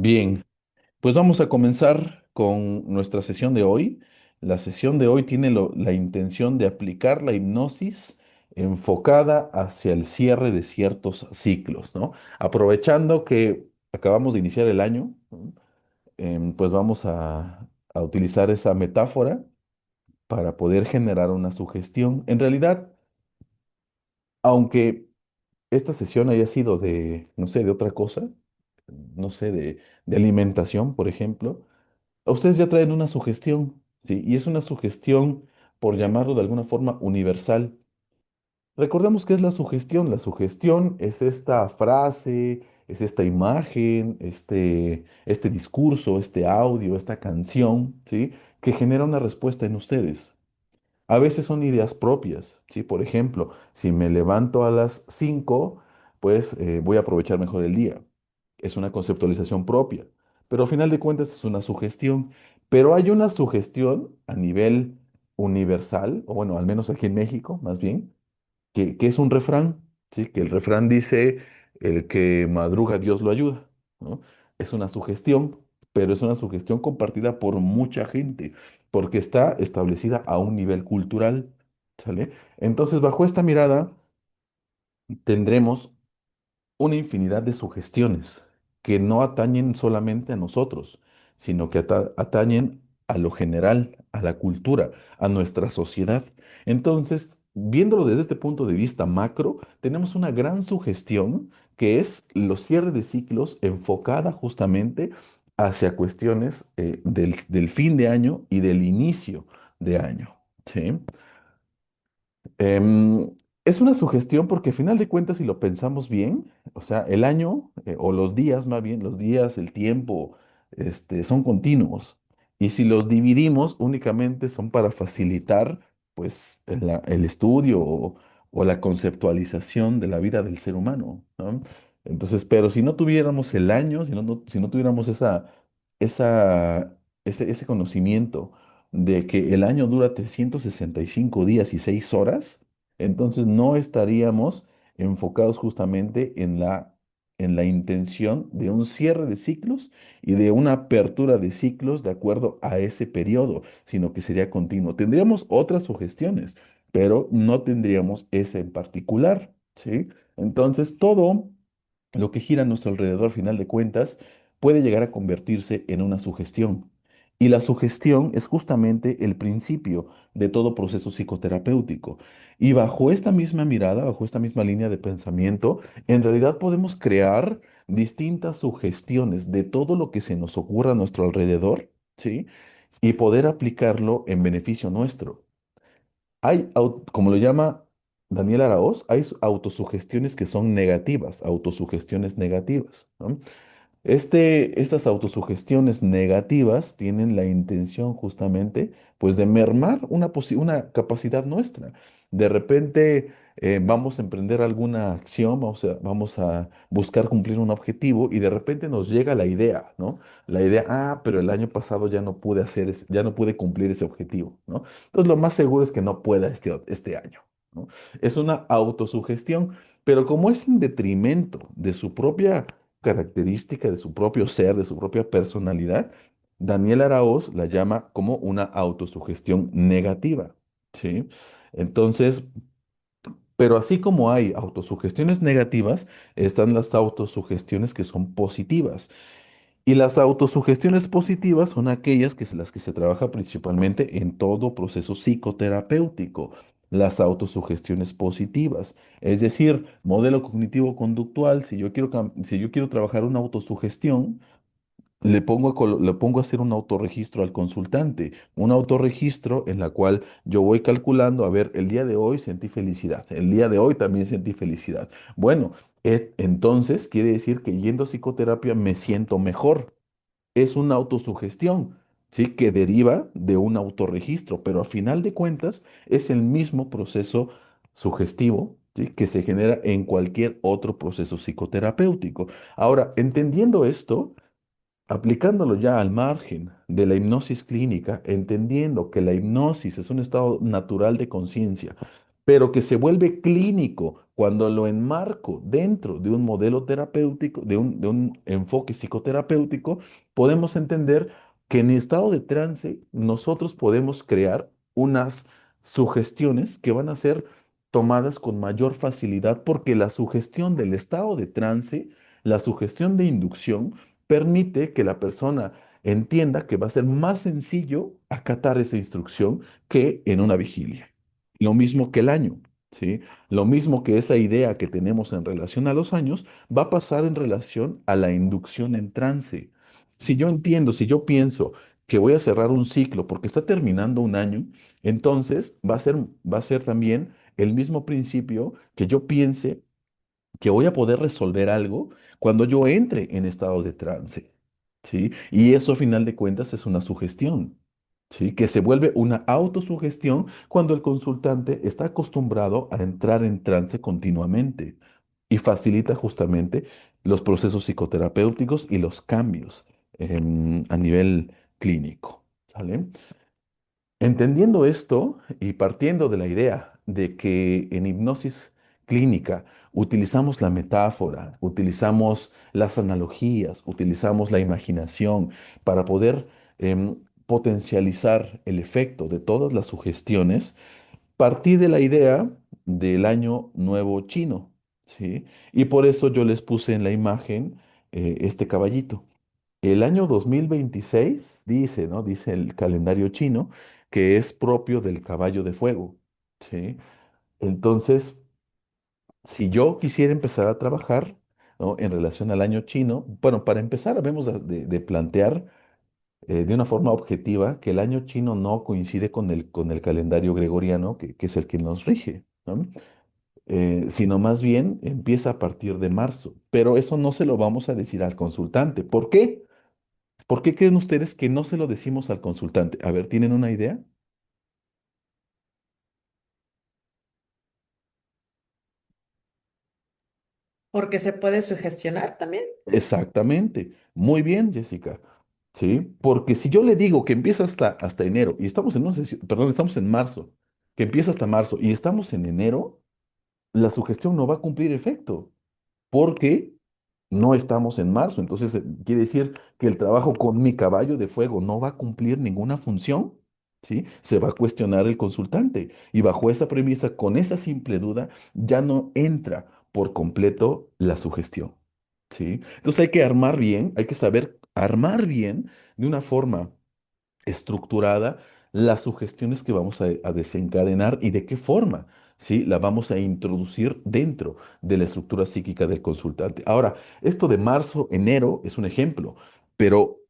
Bien, pues vamos a comenzar con nuestra sesión de hoy. La sesión de hoy tiene la intención de aplicar la hipnosis enfocada hacia el cierre de ciertos ciclos, ¿no? Aprovechando que acabamos de iniciar el año, ¿no? Pues vamos a utilizar esa metáfora para poder generar una sugestión. En realidad, aunque esta sesión haya sido de, no sé, de otra cosa, no sé, de alimentación, por ejemplo, ustedes ya traen una sugestión, ¿sí? Y es una sugestión, por llamarlo de alguna forma, universal. Recordemos qué es la sugestión. La sugestión es esta frase, es esta imagen, este discurso, este audio, esta canción, ¿sí? Que genera una respuesta en ustedes. A veces son ideas propias, ¿sí? Por ejemplo, si me levanto a las 5, pues voy a aprovechar mejor el día. Es una conceptualización propia, pero al final de cuentas es una sugestión. Pero hay una sugestión a nivel universal, o bueno, al menos aquí en México, más bien, que es un refrán, ¿sí? Que el refrán dice, el que madruga Dios lo ayuda, ¿no? Es una sugestión, pero es una sugestión compartida por mucha gente, porque está establecida a un nivel cultural, ¿sale? Entonces, bajo esta mirada, tendremos una infinidad de sugestiones que no atañen solamente a nosotros, sino que atañen a lo general, a la cultura, a nuestra sociedad. Entonces, viéndolo desde este punto de vista macro, tenemos una gran sugestión que es los cierres de ciclos enfocada justamente hacia cuestiones del fin de año y del inicio de año. ¿Sí? Em, es una sugestión porque, a final de cuentas, si lo pensamos bien, o sea, el año, o los días, más bien, los días, el tiempo, son continuos. Y si los dividimos, únicamente son para facilitar, pues, el estudio o la conceptualización de la vida del ser humano, ¿no? Entonces, pero si no tuviéramos el año, si no tuviéramos esa, ese conocimiento, de que el año dura 365 días y 6 horas, entonces no estaríamos enfocados justamente en la intención de un cierre de ciclos y de una apertura de ciclos de acuerdo a ese periodo, sino que sería continuo. Tendríamos otras sugestiones, pero no tendríamos esa en particular, ¿sí? Entonces, todo lo que gira a nuestro alrededor, al final de cuentas, puede llegar a convertirse en una sugestión. Y la sugestión es justamente el principio de todo proceso psicoterapéutico. Y bajo esta misma mirada, bajo esta misma línea de pensamiento, en realidad podemos crear distintas sugestiones de todo lo que se nos ocurra a nuestro alrededor, ¿sí? Y poder aplicarlo en beneficio nuestro. Como lo llama Daniel Araoz, hay autosugestiones que son negativas, autosugestiones negativas, ¿no? Estas autosugestiones negativas tienen la intención justamente, pues, de mermar una capacidad nuestra. De repente vamos a emprender alguna acción, vamos a buscar cumplir un objetivo y de repente nos llega la idea, ¿no? La idea, pero el año pasado ya no pude ya no pude cumplir ese objetivo, ¿no? Entonces lo más seguro es que no pueda este año, ¿no? Es una autosugestión, pero como es en detrimento de su propia característica, de su propio ser, de su propia personalidad, Daniel Araoz la llama como una autosugestión negativa, ¿sí? Entonces, pero así como hay autosugestiones negativas, están las autosugestiones que son positivas. Y las autosugestiones positivas son aquellas las que se trabaja principalmente en todo proceso psicoterapéutico. Las autosugestiones positivas, es decir, modelo cognitivo-conductual, si yo quiero trabajar una autosugestión, le pongo a hacer un autorregistro al consultante, un autorregistro en la cual yo voy calculando, a ver, el día de hoy sentí felicidad, el día de hoy también sentí felicidad. Bueno, entonces quiere decir que yendo a psicoterapia me siento mejor. Es una autosugestión, ¿sí? Que deriva de un autorregistro, pero a final de cuentas es el mismo proceso sugestivo, ¿sí? Que se genera en cualquier otro proceso psicoterapéutico. Ahora, entendiendo esto, aplicándolo ya al margen de la hipnosis clínica, entendiendo que la hipnosis es un estado natural de conciencia, pero que se vuelve clínico cuando lo enmarco dentro de un modelo terapéutico, de un enfoque psicoterapéutico, podemos entender que en estado de trance nosotros podemos crear unas sugestiones que van a ser tomadas con mayor facilidad porque la sugestión del estado de trance, la sugestión de inducción, permite que la persona entienda que va a ser más sencillo acatar esa instrucción que en una vigilia. Lo mismo que el año, ¿sí? Lo mismo que esa idea que tenemos en relación a los años va a pasar en relación a la inducción en trance. Si yo entiendo, si yo pienso que voy a cerrar un ciclo porque está terminando un año, entonces va a ser también el mismo principio que yo piense que voy a poder resolver algo cuando yo entre en estado de trance, ¿sí? Y eso, a final de cuentas, es una sugestión, ¿sí? Que se vuelve una autosugestión cuando el consultante está acostumbrado a entrar en trance continuamente y facilita justamente los procesos psicoterapéuticos y los cambios a nivel clínico, ¿sale? Entendiendo esto y partiendo de la idea de que en hipnosis clínica utilizamos la metáfora, utilizamos las analogías, utilizamos la imaginación para poder potencializar el efecto de todas las sugestiones, partí de la idea del año nuevo chino, ¿sí? Y por eso yo les puse en la imagen este caballito. El año 2026 dice, ¿no? Dice el calendario chino que es propio del caballo de fuego, ¿sí? Entonces, si yo quisiera empezar a trabajar, ¿no? En relación al año chino, bueno, para empezar, debemos de plantear de una forma objetiva que el año chino no coincide con el calendario gregoriano, que es el que nos rige, ¿no? Sino más bien empieza a partir de marzo. Pero eso no se lo vamos a decir al consultante. ¿Por qué? ¿Por qué creen ustedes que no se lo decimos al consultante? A ver, ¿tienen una idea? Porque se puede sugestionar también. Exactamente. Muy bien, Jessica. ¿Sí? Porque si yo le digo que empieza hasta enero y estamos en una sesión, perdón, estamos en marzo, que empieza hasta marzo y estamos en enero, la sugestión no va a cumplir efecto porque no estamos en marzo. Entonces, quiere decir que el trabajo con mi caballo de fuego no va a cumplir ninguna función, ¿sí? Se va a cuestionar el consultante. Y bajo esa premisa, con esa simple duda, ya no entra por completo la sugestión, ¿sí? Entonces hay que armar bien, hay que saber armar bien de una forma estructurada las sugestiones que vamos a desencadenar y de qué forma, ¿sí? La vamos a introducir dentro de la estructura psíquica del consultante. Ahora, esto de marzo, enero es un ejemplo, pero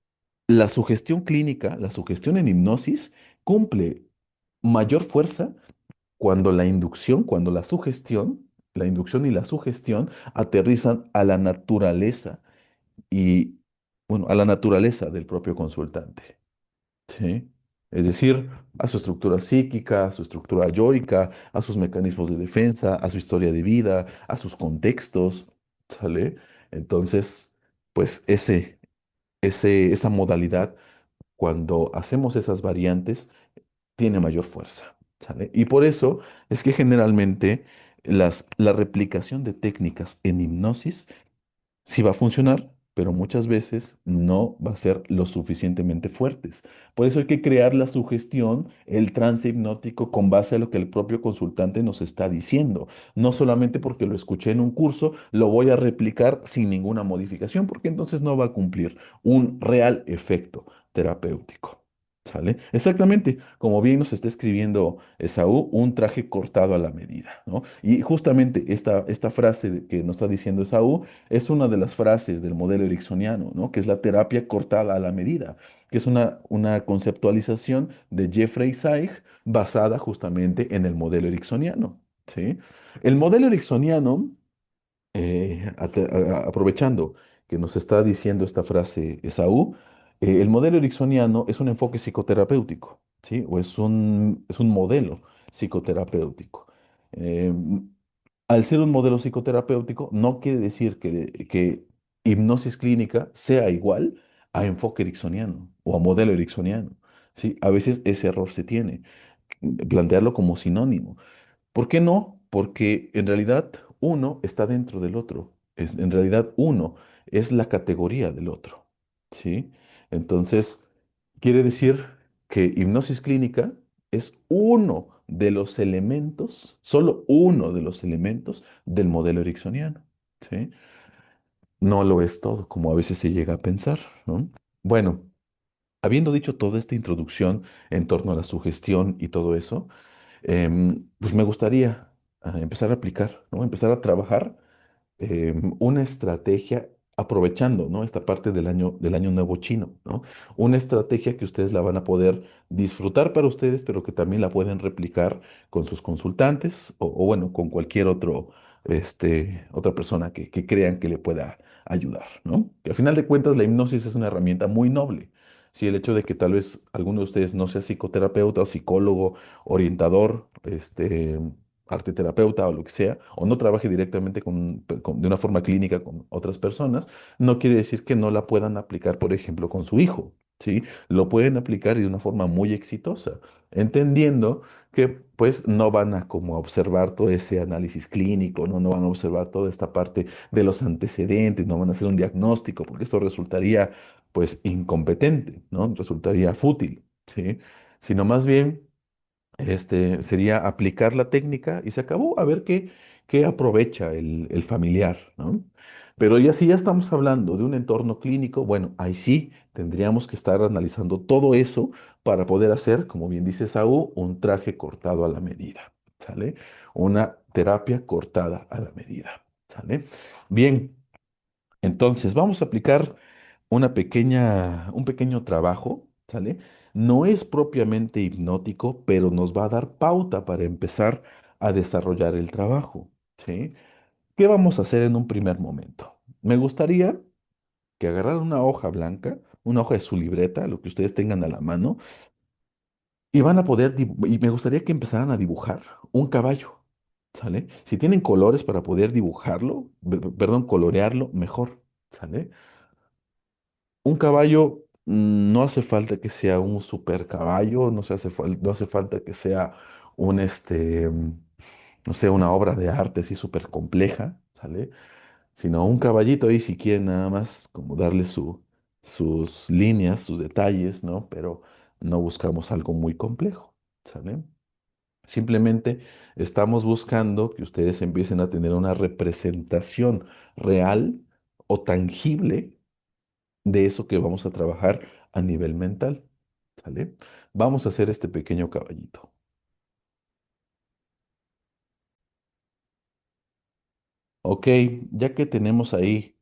la sugestión clínica, la sugestión en hipnosis, cumple mayor fuerza cuando cuando la inducción y la sugestión aterrizan a la naturaleza y, bueno, a la naturaleza del propio consultante. Sí. Es decir, a su estructura psíquica, a su estructura yoica, a sus mecanismos de defensa, a su historia de vida, a sus contextos, ¿sale? Entonces, pues esa modalidad, cuando hacemos esas variantes, tiene mayor fuerza, ¿sale? Y por eso es que generalmente la replicación de técnicas en hipnosis sí va a funcionar, pero muchas veces no va a ser lo suficientemente fuertes. Por eso hay que crear la sugestión, el trance hipnótico con base a lo que el propio consultante nos está diciendo. No solamente porque lo escuché en un curso, lo voy a replicar sin ninguna modificación, porque entonces no va a cumplir un real efecto terapéutico. ¿Sale? Exactamente, como bien nos está escribiendo Esaú, un traje cortado a la medida, ¿no? Y justamente esta frase que nos está diciendo Esaú es una de las frases del modelo ericksoniano, ¿no? Que es la terapia cortada a la medida, que es una conceptualización de Jeffrey Zeig basada justamente en el modelo ericksoniano, ¿sí? El modelo ericksoniano, aprovechando que nos está diciendo esta frase Esaú, el modelo ericksoniano es un enfoque psicoterapéutico, ¿sí? O es un modelo psicoterapéutico. Eh, Al ser un modelo psicoterapéutico, no quiere decir que hipnosis clínica sea igual a enfoque ericksoniano o a modelo ericksoniano, ¿sí? A veces ese error se tiene, plantearlo como sinónimo. ¿Por qué no? Porque en realidad uno está dentro del otro. En realidad uno es la categoría del otro. ¿Sí? Entonces, quiere decir que hipnosis clínica es uno de los elementos, solo uno de los elementos del modelo ericksoniano. ¿Sí? No lo es todo, como a veces se llega a pensar, ¿no? Bueno, habiendo dicho toda esta introducción en torno a la sugestión y todo eso, pues me gustaría empezar a aplicar, ¿no? Empezar a trabajar una estrategia aprovechando, ¿no? Esta parte del año nuevo chino, ¿no? Una estrategia que ustedes la van a poder disfrutar para ustedes, pero que también la pueden replicar con sus consultantes o bueno, con cualquier otra persona que crean que le pueda ayudar, ¿no? Que al final de cuentas la hipnosis es una herramienta muy noble. Sí, el hecho de que tal vez alguno de ustedes no sea psicoterapeuta o psicólogo, orientador, arte terapeuta o lo que sea, o no trabaje directamente de una forma clínica con otras personas, no quiere decir que no la puedan aplicar, por ejemplo, con su hijo, ¿sí? Lo pueden aplicar y de una forma muy exitosa, entendiendo que pues no van a como observar todo ese análisis clínico, ¿no? No van a observar toda esta parte de los antecedentes, no van a hacer un diagnóstico, porque esto resultaría pues incompetente, ¿no? Resultaría fútil, ¿sí? Sino más bien sería aplicar la técnica y se acabó, a ver qué aprovecha el familiar, ¿no? Pero ya si ya estamos hablando de un entorno clínico, bueno, ahí sí tendríamos que estar analizando todo eso para poder hacer, como bien dice Saúl, un traje cortado a la medida, ¿sale? Una terapia cortada a la medida, ¿sale? Bien. Entonces, vamos a aplicar un pequeño trabajo, ¿sale? No es propiamente hipnótico, pero nos va a dar pauta para empezar a desarrollar el trabajo, ¿sí? ¿Qué vamos a hacer en un primer momento? Me gustaría que agarraran una hoja blanca, una hoja de su libreta, lo que ustedes tengan a la mano, y van a poder, y me gustaría que empezaran a dibujar un caballo, ¿sale? Si tienen colores para poder dibujarlo, perdón, colorearlo, mejor, ¿sale? Un caballo no hace falta que sea un super caballo, no hace falta que sea no sé, una obra de arte así súper compleja, ¿sale? Sino un caballito ahí si quieren nada más como darle sus líneas, sus detalles, ¿no? Pero no buscamos algo muy complejo, ¿sale? Simplemente estamos buscando que ustedes empiecen a tener una representación real o tangible de eso que vamos a trabajar a nivel mental. ¿Sale? Vamos a hacer este pequeño caballito. Ok, ya que tenemos ahí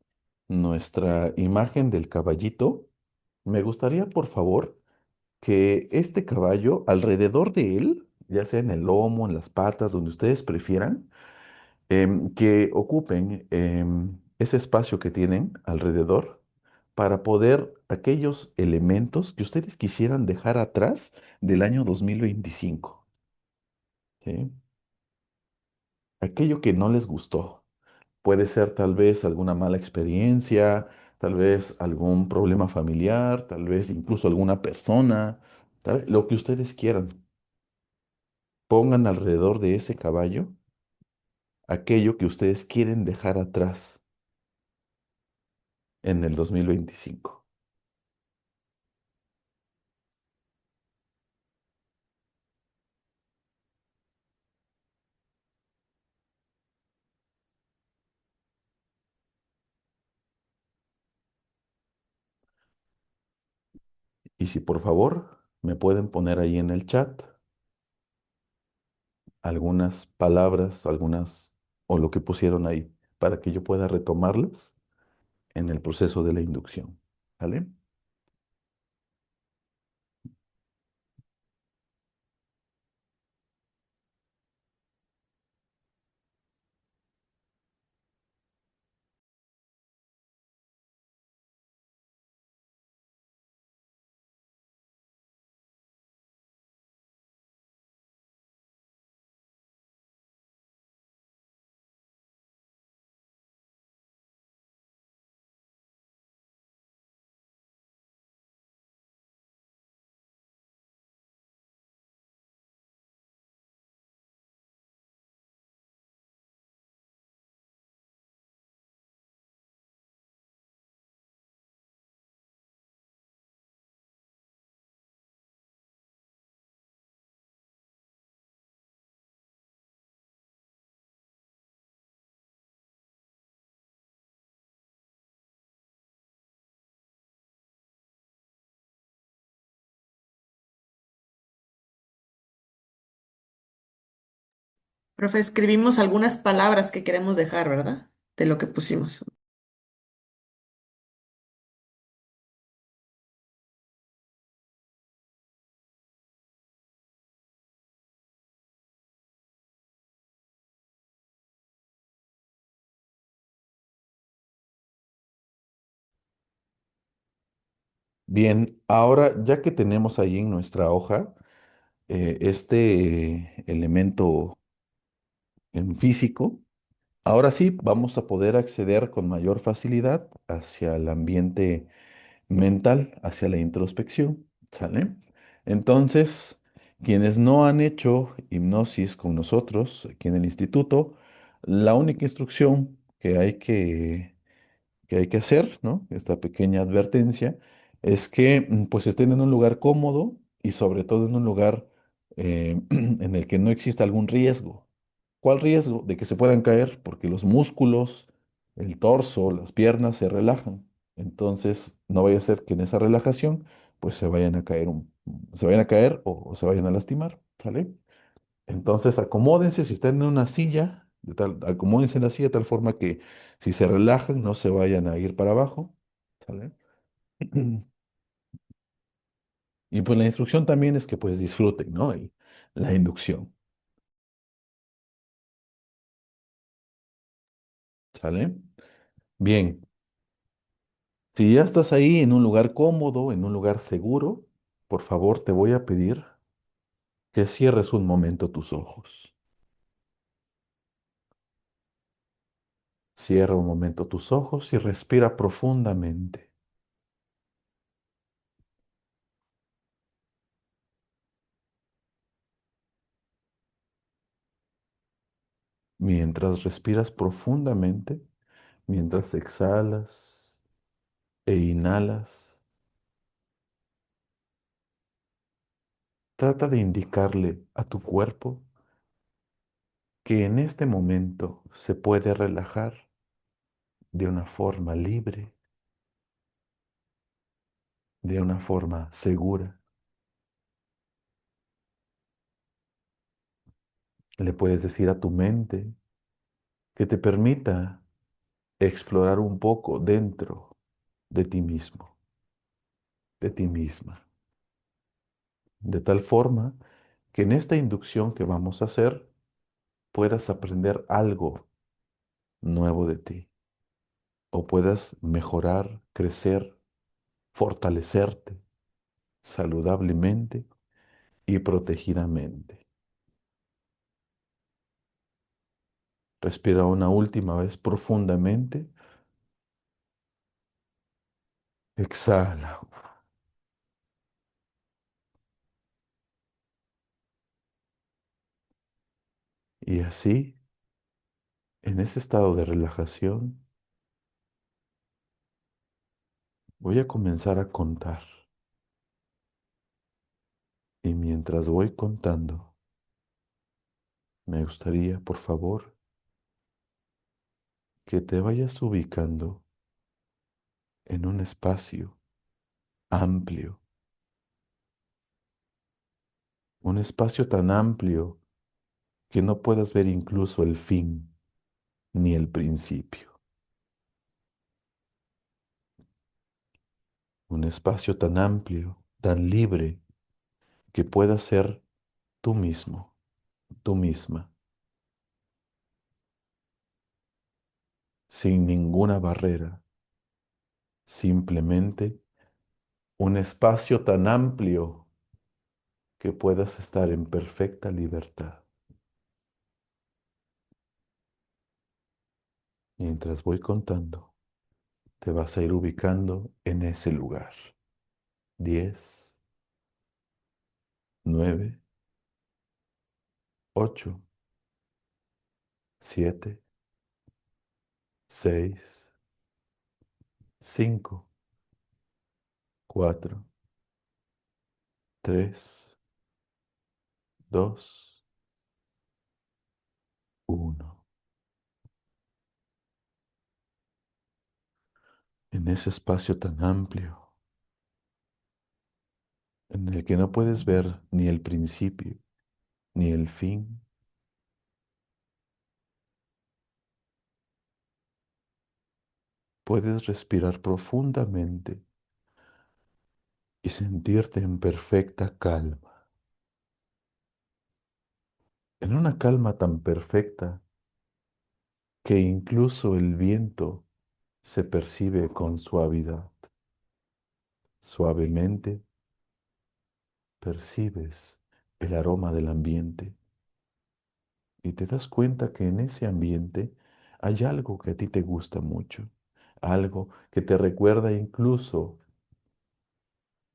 nuestra imagen del caballito, me gustaría, por favor, que este caballo, alrededor de él, ya sea en el lomo, en las patas, donde ustedes prefieran, que ocupen ese espacio que tienen alrededor para poder aquellos elementos que ustedes quisieran dejar atrás del año 2025, ¿sí? Aquello que no les gustó. Puede ser tal vez alguna mala experiencia, tal vez algún problema familiar, tal vez incluso alguna persona, lo que ustedes quieran. Pongan alrededor de ese caballo aquello que ustedes quieren dejar atrás en el 2025. Y si por favor me pueden poner ahí en el chat algunas palabras, algunas o lo que pusieron ahí, para que yo pueda retomarlas en el proceso de la inducción. ¿Vale? Profe, escribimos algunas palabras que queremos dejar, ¿verdad? De lo que pusimos. Bien, ahora ya que tenemos ahí en nuestra hoja este elemento en físico, ahora sí vamos a poder acceder con mayor facilidad hacia el ambiente mental, hacia la introspección, ¿sale? Entonces, quienes no han hecho hipnosis con nosotros aquí en el instituto, la única instrucción que hay que hacer, ¿no? Esta pequeña advertencia es que pues estén en un lugar cómodo y sobre todo en un lugar en el que no exista algún riesgo. ¿Cuál riesgo? De que se puedan caer porque los músculos, el torso, las piernas se relajan. Entonces, no vaya a ser que en esa relajación pues se vayan a caer se vayan a caer o se vayan a lastimar, ¿sale? Entonces, acomódense, si están en una silla, acomódense en la silla de tal forma que si se relajan no se vayan a ir para abajo, ¿sale? Y pues la instrucción también es que pues disfruten, ¿no? La inducción, ¿sale? Bien, si ya estás ahí en un lugar cómodo, en un lugar seguro, por favor te voy a pedir que cierres un momento tus ojos. Cierra un momento tus ojos y respira profundamente. Mientras respiras profundamente, mientras exhalas e inhalas, trata de indicarle a tu cuerpo que en este momento se puede relajar de una forma libre, de una forma segura. Le puedes decir a tu mente que te permita explorar un poco dentro de ti mismo, de ti misma, de tal forma que en esta inducción que vamos a hacer puedas aprender algo nuevo de ti o puedas mejorar, crecer, fortalecerte saludablemente y protegidamente. Respira una última vez profundamente. Exhala. Y así, en ese estado de relajación, voy a comenzar a contar. Y mientras voy contando, me gustaría, por favor, que te vayas ubicando en un espacio amplio, un espacio tan amplio que no puedas ver incluso el fin ni el principio. Un espacio tan amplio, tan libre, que puedas ser tú mismo, tú misma, sin ninguna barrera, simplemente un espacio tan amplio que puedas estar en perfecta libertad. Mientras voy contando, te vas a ir ubicando en ese lugar. 10, 9, 8, 7, 6, 5, 4, 3, 2, 1. En ese espacio tan amplio, en el que no puedes ver ni el principio ni el fin, puedes respirar profundamente y sentirte en perfecta calma, en una calma tan perfecta que incluso el viento se percibe con suavidad. Suavemente percibes el aroma del ambiente y te das cuenta que en ese ambiente hay algo que a ti te gusta mucho, algo que te recuerda incluso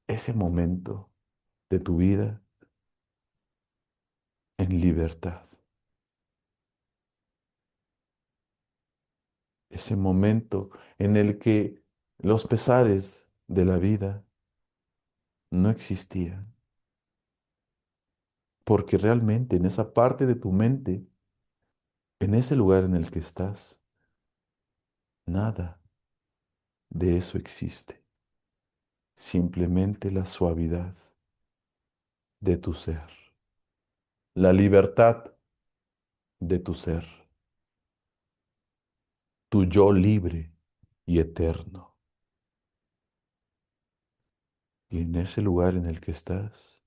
ese momento de tu vida en libertad, ese momento en el que los pesares de la vida no existían, porque realmente en esa parte de tu mente, en ese lugar en el que estás, nada de eso existe, simplemente la suavidad de tu ser, la libertad de tu ser, tu yo libre y eterno. Y en ese lugar en el que estás,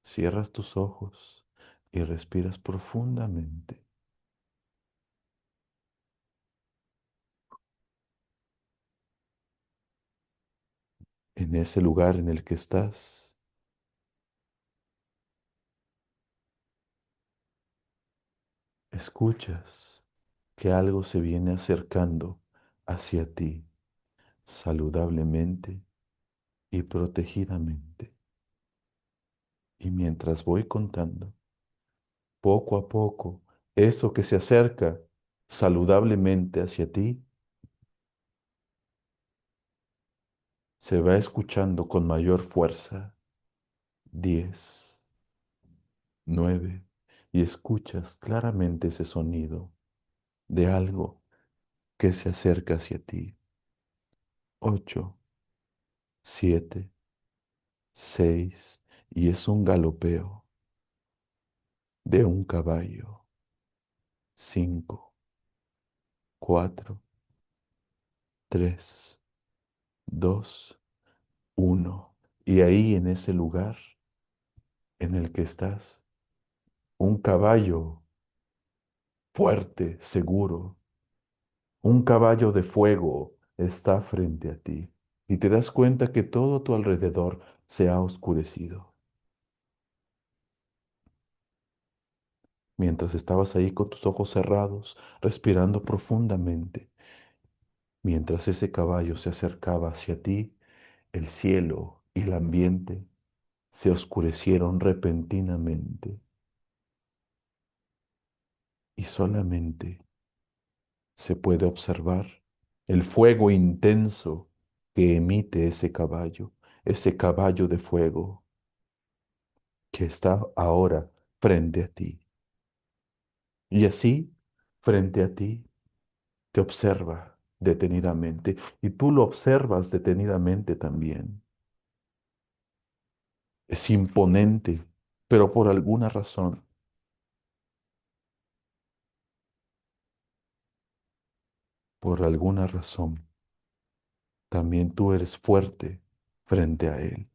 cierras tus ojos y respiras profundamente. En ese lugar en el que estás, escuchas que algo se viene acercando hacia ti, saludablemente y protegidamente. Y mientras voy contando, poco a poco, eso que se acerca saludablemente hacia ti se va escuchando con mayor fuerza. 10, 9, y escuchas claramente ese sonido de algo que se acerca hacia ti. 8, 7, 6, y es un galopeo de un caballo. 5, 4, 3, 2, 1. Y ahí en ese lugar en el que estás, un caballo fuerte, seguro, un caballo de fuego está frente a ti y te das cuenta que todo a tu alrededor se ha oscurecido. Mientras estabas ahí con tus ojos cerrados, respirando profundamente, mientras ese caballo se acercaba hacia ti, el cielo y el ambiente se oscurecieron repentinamente y solamente se puede observar el fuego intenso que emite ese caballo de fuego que está ahora frente a ti. Y así, frente a ti, te observa detenidamente y tú lo observas detenidamente también. Es imponente, pero por alguna razón, también tú eres fuerte frente a él.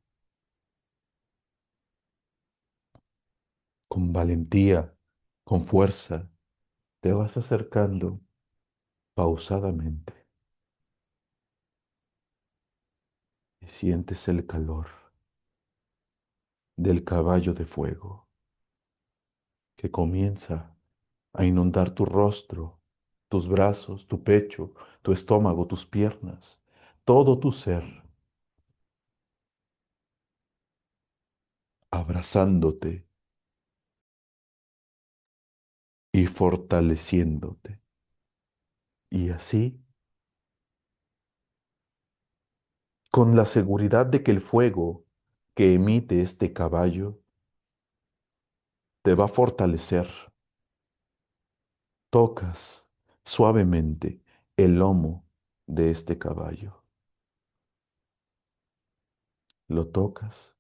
Con valentía, con fuerza, te vas acercando pausadamente y sientes el calor del caballo de fuego que comienza a inundar tu rostro, tus brazos, tu pecho, tu estómago, tus piernas, todo tu ser, abrazándote y fortaleciéndote. Y así, con la seguridad de que el fuego que emite este caballo te va a fortalecer, tocas suavemente el lomo de este caballo. Lo tocas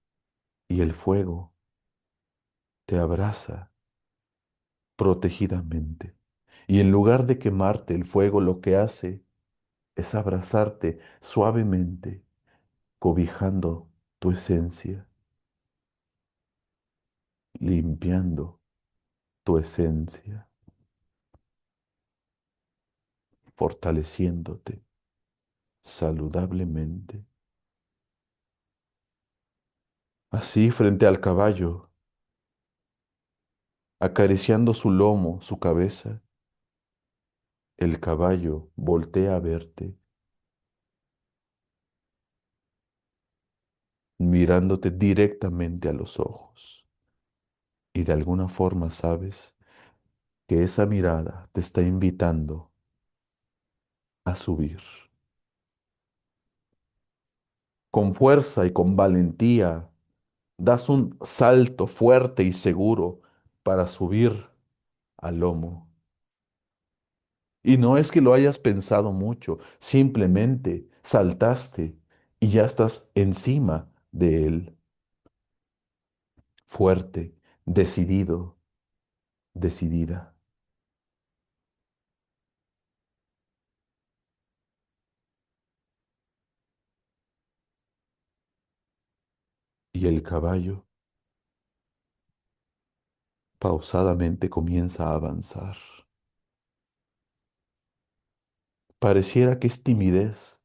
y el fuego te abraza protegidamente. Y en lugar de quemarte, el fuego lo que hace es abrazarte suavemente, cobijando tu esencia, limpiando tu esencia, fortaleciéndote saludablemente. Así frente al caballo, acariciando su lomo, su cabeza, el caballo voltea a verte, mirándote directamente a los ojos. Y de alguna forma sabes que esa mirada te está invitando a subir. Con fuerza y con valentía das un salto fuerte y seguro para subir al lomo. Y no es que lo hayas pensado mucho, simplemente saltaste y ya estás encima de él, fuerte, decidido, decidida. Y el caballo pausadamente comienza a avanzar. Pareciera que es timidez,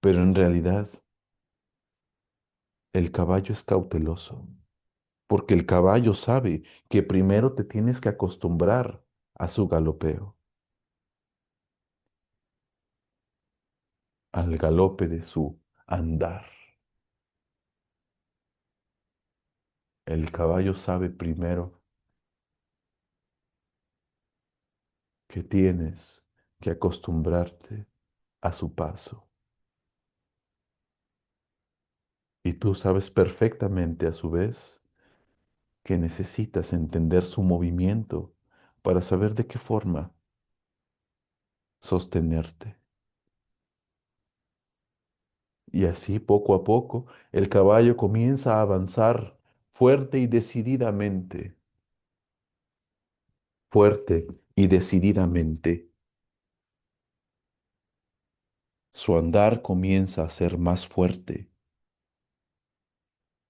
pero en realidad el caballo es cauteloso, porque el caballo sabe que primero te tienes que acostumbrar a su galopeo, al galope de su andar. El caballo sabe primero que tienes que acostumbrarte a su paso. Y tú sabes perfectamente a su vez que necesitas entender su movimiento para saber de qué forma sostenerte. Y así poco a poco el caballo comienza a avanzar fuerte y decididamente, fuerte y decididamente. Su andar comienza a ser más fuerte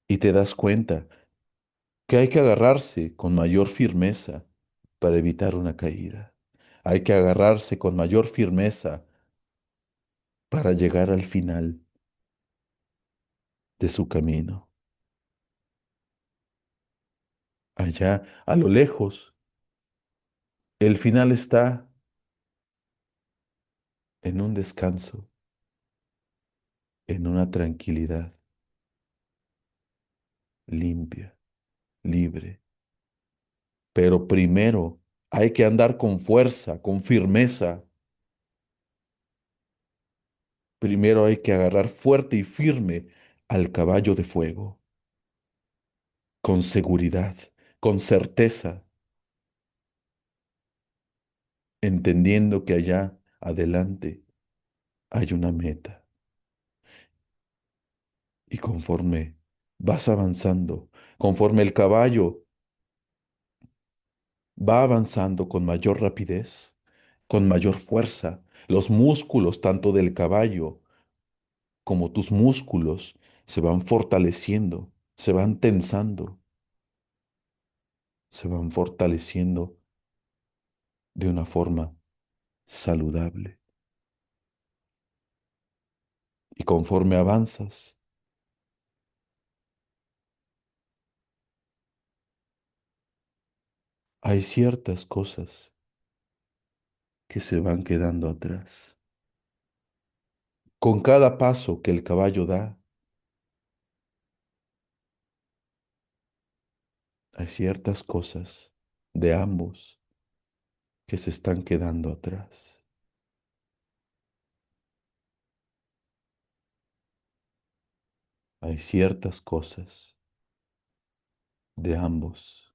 y te das cuenta que hay que agarrarse con mayor firmeza para evitar una caída. Hay que agarrarse con mayor firmeza para llegar al final de su camino. Allá, a lo lejos, el final está en un descanso, en una tranquilidad limpia, libre. Pero primero hay que andar con fuerza, con firmeza. Primero hay que agarrar fuerte y firme al caballo de fuego, con seguridad, con certeza, entendiendo que allá adelante hay una meta. Y conforme vas avanzando, conforme el caballo va avanzando con mayor rapidez, con mayor fuerza, los músculos tanto del caballo como tus músculos se van fortaleciendo, se van tensando, se van fortaleciendo de una forma saludable. Y conforme avanzas, hay ciertas cosas que se van quedando atrás. Con cada paso que el caballo da, hay ciertas cosas de ambos que se están quedando atrás. Hay ciertas cosas de ambos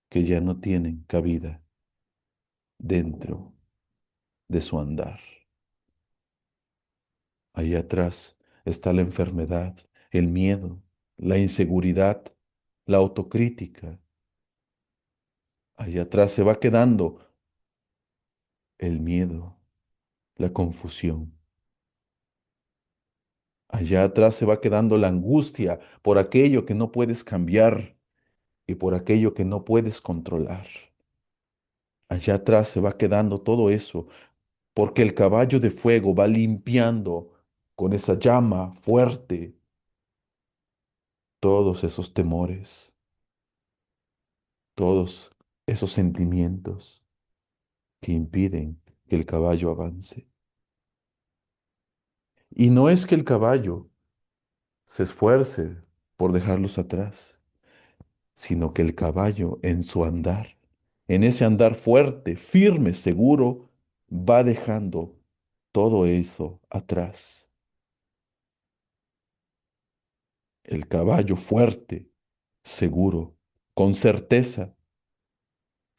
que ya no tienen cabida dentro de su andar. Ahí atrás está la enfermedad, el miedo, la inseguridad, la autocrítica. Ahí atrás se va quedando el miedo, la confusión. Allá atrás se va quedando la angustia por aquello que no puedes cambiar y por aquello que no puedes controlar. Allá atrás se va quedando todo eso, porque el caballo de fuego va limpiando con esa llama fuerte todos esos temores, todos esos sentimientos que impiden que el caballo avance. Y no es que el caballo se esfuerce por dejarlos atrás, sino que el caballo en su andar, en ese andar fuerte, firme, seguro, va dejando todo eso atrás. El caballo fuerte, seguro, con certeza,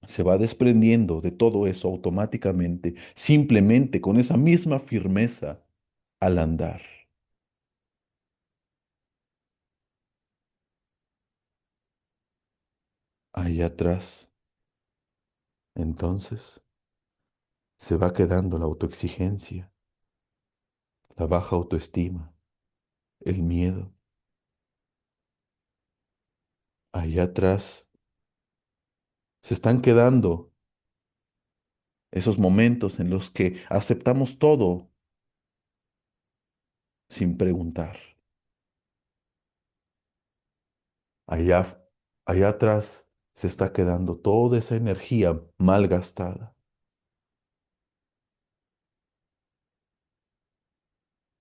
se va desprendiendo de todo eso automáticamente, simplemente con esa misma firmeza al andar. Ahí atrás, entonces, se va quedando la autoexigencia, la baja autoestima, el miedo. Ahí atrás se están quedando esos momentos en los que aceptamos todo sin preguntar. Allá, allá atrás se está quedando toda esa energía mal gastada.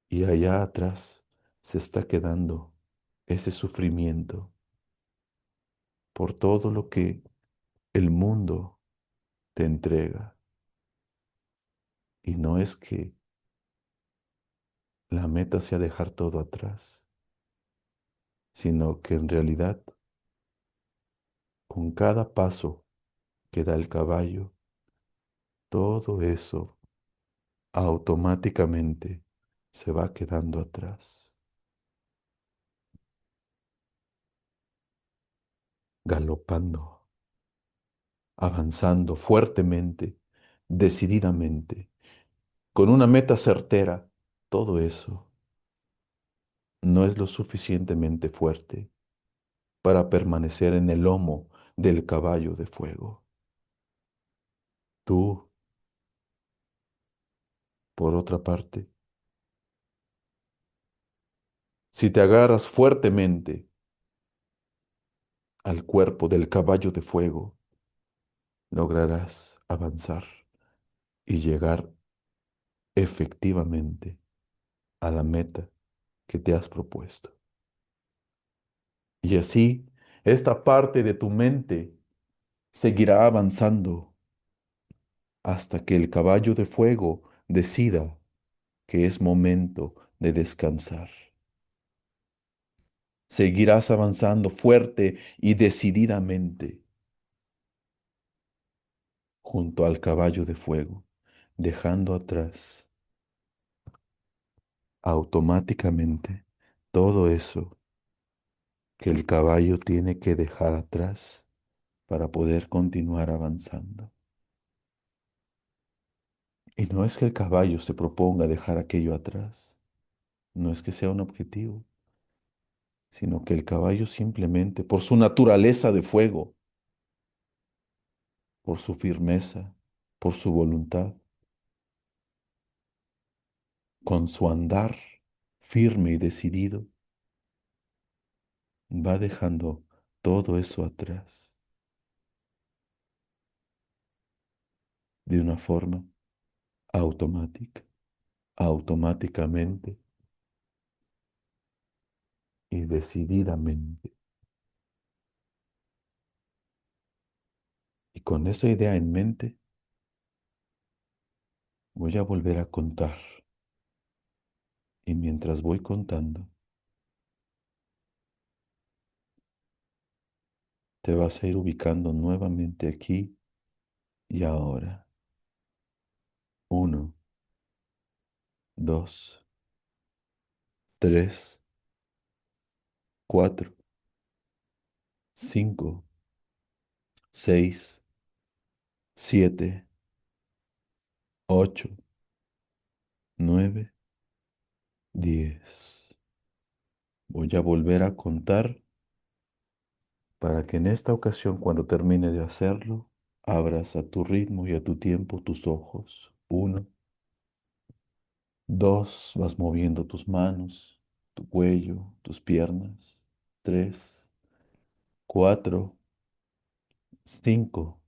Y allá atrás se está quedando ese sufrimiento por todo lo que el mundo te entrega. Y no es que la meta sea dejar todo atrás, sino que en realidad con cada paso que da el caballo, todo eso automáticamente se va quedando atrás, galopando, avanzando fuertemente, decididamente, con una meta certera. Todo eso no es lo suficientemente fuerte para permanecer en el lomo del caballo de fuego. Tú, por otra parte, si te agarras fuertemente al cuerpo del caballo de fuego, lograrás avanzar y llegar efectivamente a la meta que te has propuesto. Y así, esta parte de tu mente seguirá avanzando hasta que el caballo de fuego decida que es momento de descansar. Seguirás avanzando fuerte y decididamente junto al caballo de fuego, dejando atrás automáticamente todo eso que el caballo tiene que dejar atrás para poder continuar avanzando. Y no es que el caballo se proponga dejar aquello atrás, no es que sea un objetivo, sino que el caballo simplemente, por su naturaleza de fuego, por su firmeza, por su voluntad, con su andar firme y decidido, va dejando todo eso atrás de una forma automática, automáticamente y decididamente. Y con esa idea en mente, voy a volver a contar. Y mientras voy contando, te vas a ir ubicando nuevamente aquí y ahora. Uno, dos, tres, cuatro, cinco, seis, siete, ocho, 9, 10. Voy a volver a contar para que en esta ocasión, cuando termine de hacerlo, abras a tu ritmo y a tu tiempo tus ojos. 1, 2, vas moviendo tus manos, tu cuello, tus piernas. 3, 4, 5,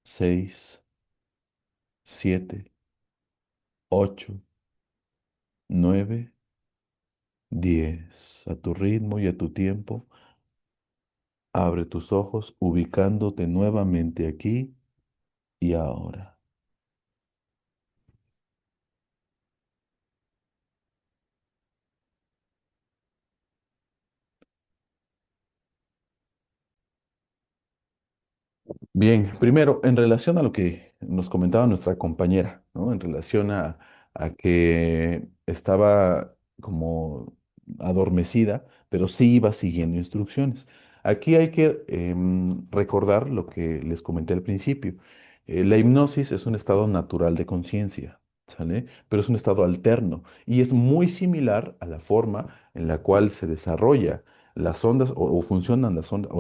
6, 7, 8, 9, 10. A tu ritmo y a tu tiempo, abre tus ojos ubicándote nuevamente aquí y ahora. Bien, primero, en relación a lo que nos comentaba nuestra compañera, ¿no? En relación a que estaba como adormecida, pero sí iba siguiendo instrucciones. Aquí hay que recordar lo que les comenté al principio. La hipnosis es un estado natural de conciencia, ¿sale? Pero es un estado alterno y es muy similar a la forma en la cual se desarrolla las ondas o funcionan las ondas,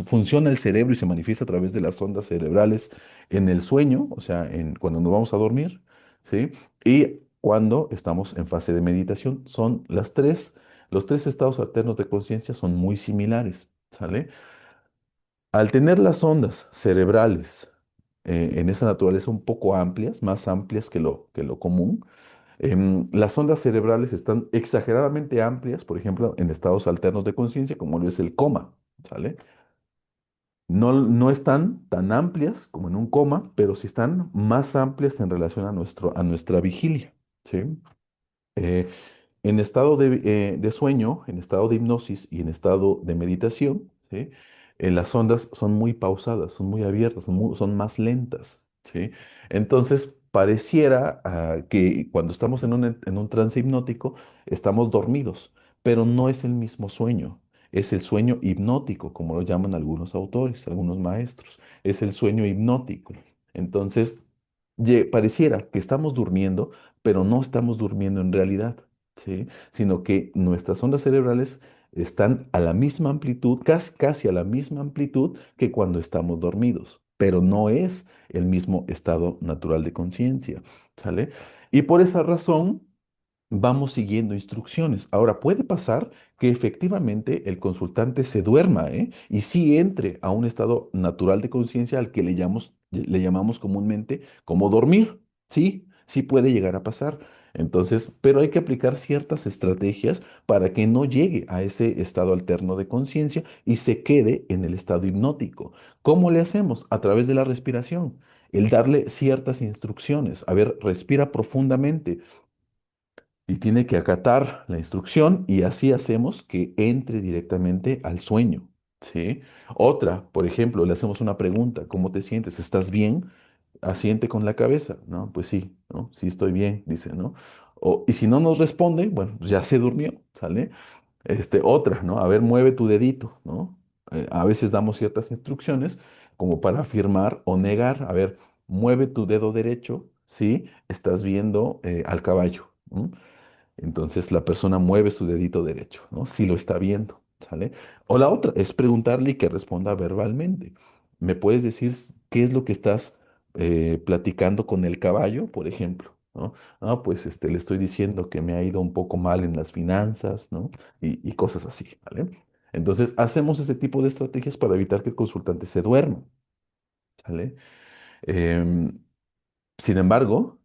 funciona el cerebro y se manifiesta a través de las ondas cerebrales en el sueño, o sea, cuando nos vamos a dormir, ¿sí? Y cuando estamos en fase de meditación. Los tres estados alternos de conciencia son muy similares, ¿sale? Al tener las ondas cerebrales en esa naturaleza un poco amplias, más amplias que lo común, las ondas cerebrales están exageradamente amplias, por ejemplo, en estados alternos de conciencia, como lo es el coma, ¿sale? No, no están tan amplias como en un coma, pero sí están más amplias en relación a a nuestra vigilia, ¿sí? Eh, en estado de sueño, en estado de hipnosis y en estado de meditación, ¿sí? Las ondas son muy pausadas, son muy abiertas, son más lentas, ¿sí? Entonces, pareciera que cuando estamos en un trance hipnótico, estamos dormidos, pero no es el mismo sueño. Es el sueño hipnótico, como lo llaman algunos autores, algunos maestros. Es el sueño hipnótico. Entonces, pareciera que estamos durmiendo, pero no estamos durmiendo en realidad, ¿sí? Sino que nuestras ondas cerebrales están a la misma amplitud, casi a la misma amplitud que cuando estamos dormidos, pero no es el mismo estado natural de conciencia, ¿sale? Y por esa razón vamos siguiendo instrucciones. Ahora, puede pasar que efectivamente el consultante se duerma, ¿eh? Y sí entre a un estado natural de conciencia al que le llamamos comúnmente como dormir. Sí, sí puede llegar a pasar. Entonces, pero hay que aplicar ciertas estrategias para que no llegue a ese estado alterno de conciencia y se quede en el estado hipnótico. ¿Cómo le hacemos? A través de la respiración. El darle ciertas instrucciones. A ver, respira profundamente y tiene que acatar la instrucción y así hacemos que entre directamente al sueño, ¿sí? Otra, por ejemplo, le hacemos una pregunta, ¿cómo te sientes? ¿Estás bien? Asiente con la cabeza, ¿no? Pues sí, ¿no? Sí estoy bien, dice, ¿no? Y si no nos responde, bueno, pues ya se durmió, ¿sale? Otra, ¿no? A ver, mueve tu dedito, ¿no? A veces damos ciertas instrucciones como para afirmar o negar. A ver, mueve tu dedo derecho, ¿sí? Estás viendo al caballo. Entonces la persona mueve su dedito derecho, ¿no? Si lo está viendo, ¿sale? O la otra es preguntarle y que responda verbalmente. ¿Me puedes decir qué es lo que estás platicando con el caballo, por ejemplo? ¿No? Ah, pues le estoy diciendo que me ha ido un poco mal en las finanzas, ¿no? Y cosas así, ¿vale? Entonces hacemos ese tipo de estrategias para evitar que el consultante se duerma, ¿sale? Em, Sin embargo,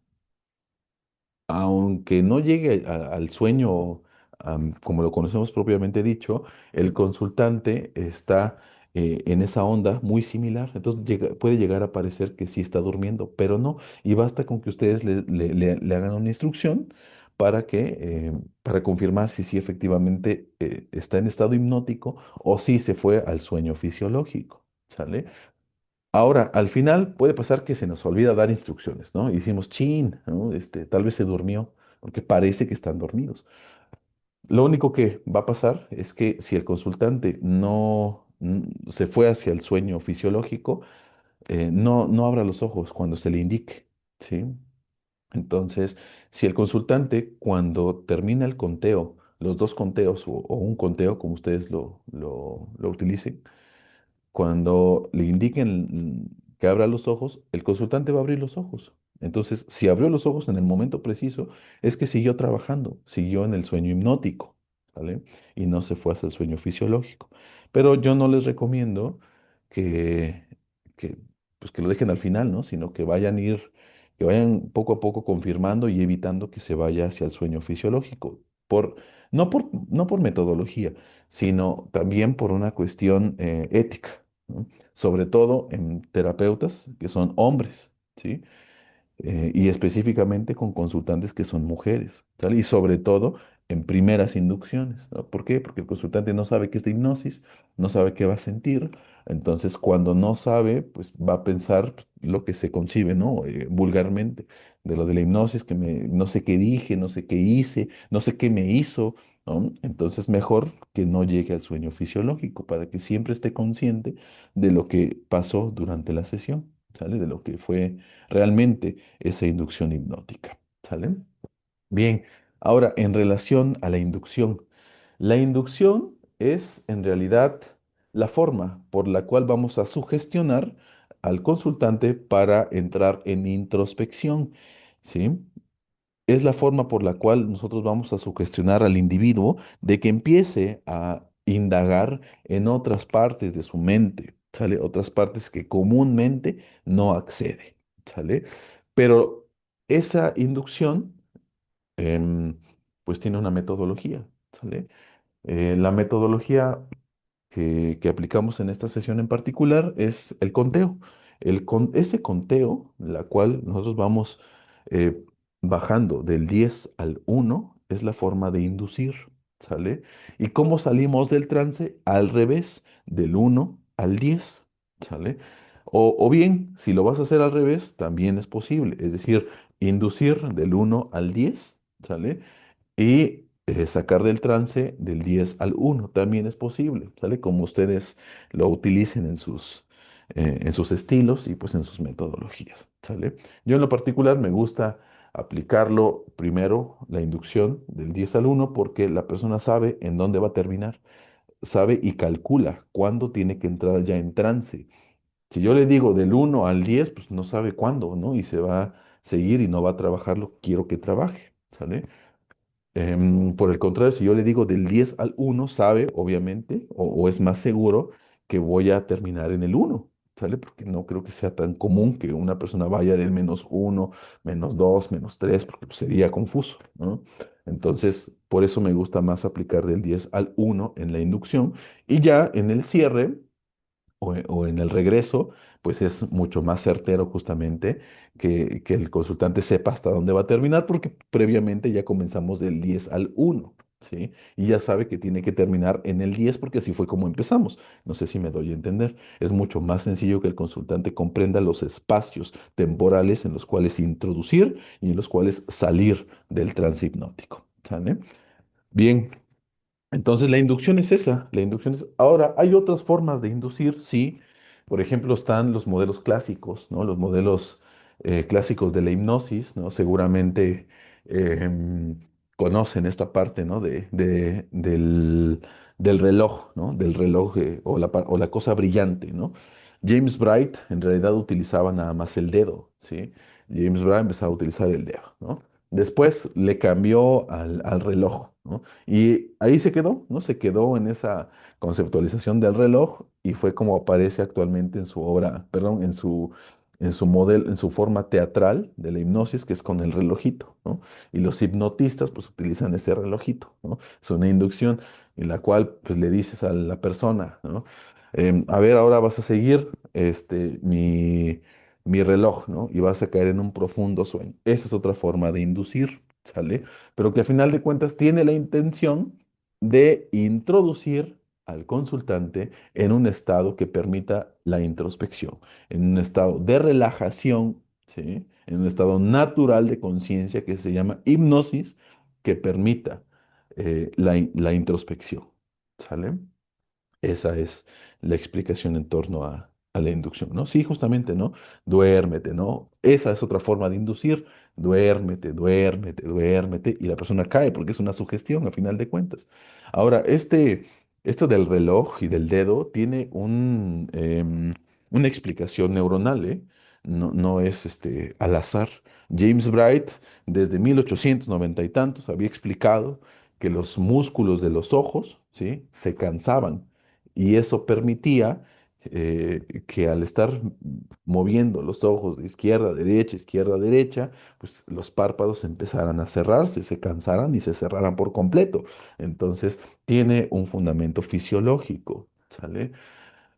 aunque no llegue al sueño como lo conocemos propiamente dicho, el consultante está en esa onda muy similar. Entonces puede llegar a parecer que sí está durmiendo, pero no. Y basta con que ustedes le hagan una instrucción para confirmar si sí efectivamente está en estado hipnótico o si se fue al sueño fisiológico. ¿Sale? Ahora, al final puede pasar que se nos olvida dar instrucciones, ¿no? Y decimos, chin, ¿no? Tal vez se durmió, porque parece que están dormidos. Lo único que va a pasar es que si el consultante no se fue hacia el sueño fisiológico, no abra los ojos cuando se le indique, ¿sí? Entonces, si el consultante cuando termina el conteo, los dos conteos o un conteo, como ustedes lo utilicen, cuando le indiquen que abra los ojos, el consultante va a abrir los ojos. Entonces, si abrió los ojos en el momento preciso, es que siguió trabajando, siguió en el sueño hipnótico, ¿vale? Y no se fue hacia el sueño fisiológico. Pero yo no les recomiendo que, que, pues que lo dejen al final, ¿no? Sino que vayan poco a poco confirmando y evitando que se vaya hacia el sueño fisiológico. Por, no por metodología, sino también por una cuestión ética, ¿no? Sobre todo en terapeutas que son hombres, ¿sí? Y específicamente con consultantes que son mujeres, ¿sale? Y sobre todo en primeras inducciones, ¿no? ¿Por qué? Porque el consultante no sabe qué es de hipnosis, no sabe qué va a sentir, entonces cuando no sabe, pues va a pensar pues, lo que se concibe, ¿no? Vulgarmente, de lo de la hipnosis, no sé qué dije, no sé qué hice, no sé qué me hizo, ¿no? Entonces mejor que no llegue al sueño fisiológico para que siempre esté consciente de lo que pasó durante la sesión, ¿sale? De lo que fue realmente esa inducción hipnótica. ¿Sale? Bien, ahora en relación a la inducción es en realidad la forma por la cual vamos a sugestionar al consultante para entrar en introspección. ¿Sí? Es la forma por la cual nosotros vamos a sugestionar al individuo de que empiece a indagar en otras partes de su mente, ¿sale? Otras partes que comúnmente no accede, ¿sale? Pero esa inducción, em, pues tiene una metodología, ¿sale? La metodología que aplicamos en esta sesión en particular es el conteo. Ese conteo, la cual nosotros vamos eh, bajando del 10 al 1, es la forma de inducir, ¿sale? ¿Y cómo salimos del trance? Al revés, del 1 al 10, ¿sale? O bien, si lo vas a hacer al revés, también es posible, es decir, inducir del 1 al 10, ¿sale? Y sacar del trance del 10 al 1 también es posible, ¿sale? Como ustedes lo utilicen en sus estilos y pues en sus metodologías, ¿sale? Yo en lo particular me gusta aplicarlo primero, la inducción del 10 al 1 porque la persona sabe en dónde va a terminar, sabe y calcula cuándo tiene que entrar ya en trance. Si yo le digo del 1 al 10 pues no sabe cuándo, ¿no? Y se va a seguir y no va a trabajar lo que quiero que trabaje, ¿sale? Por el contrario, si yo le digo del 10 al 1 sabe, obviamente, o es más seguro que voy a terminar en el 1, ¿sale? Porque no creo que sea tan común que una persona vaya del -1, -2, -3, porque pues, sería confuso, ¿no? Entonces, por eso me gusta más aplicar del 10 al 1 en la inducción y ya en el cierre o en el regreso, pues es mucho más certero justamente que el consultante sepa hasta dónde va a terminar, porque previamente ya comenzamos del 10 al 1, ¿sí? Y ya sabe que tiene que terminar en el 10 porque así fue como empezamos. No sé si me doy a entender. Es mucho más sencillo que el consultante comprenda los espacios temporales en los cuales introducir y en los cuales salir del trance hipnótico, ¿sale? Bien, entonces, la inducción es esa, la inducción es... Ahora, hay otras formas de inducir, sí. Por ejemplo, están los modelos clásicos, ¿no? Los modelos clásicos de la hipnosis, ¿no? Seguramente em, conocen esta parte, ¿no? Del reloj, ¿no? Del reloj o la cosa brillante, ¿no? James Bright en realidad utilizaba nada más el dedo, ¿sí? James Bright empezaba a utilizar el dedo, ¿no? Después le cambió al reloj, ¿no? Y ahí se quedó, ¿no? Se quedó en esa conceptualización del reloj y fue como aparece actualmente en su obra, perdón, en su modelo, en su forma teatral de la hipnosis, que es con el relojito, ¿no? Y los hipnotistas pues utilizan ese relojito, ¿no? Es una inducción en la cual pues le dices a la persona, ¿no? A ver, ahora vas a seguir mi reloj, ¿no? Y vas a caer en un profundo sueño. Esa es otra forma de inducir, ¿sale? Pero que a final de cuentas tiene la intención de introducir al consultante en un estado que permita la introspección, en un estado de relajación, ¿sí? En un estado natural de conciencia que se llama hipnosis, que permita la introspección, ¿sale? Esa es la explicación en torno a la inducción, ¿no? Sí, justamente, ¿no? Duérmete, ¿no? Esa es otra forma de inducir, duérmete, duérmete, duérmete, y la persona cae porque es una sugestión a final de cuentas. Ahora, esto del reloj y del dedo tiene una explicación neuronal, ¿eh? No, no es al azar. James Bright, desde 1890 y tantos, había explicado que los músculos de los ojos, ¿sí?, se cansaban y eso permitía que al estar moviendo los ojos de izquierda a derecha, pues los párpados empezaran a cerrarse, se cansaran y se cerraran por completo. Entonces, tiene un fundamento fisiológico, ¿sale?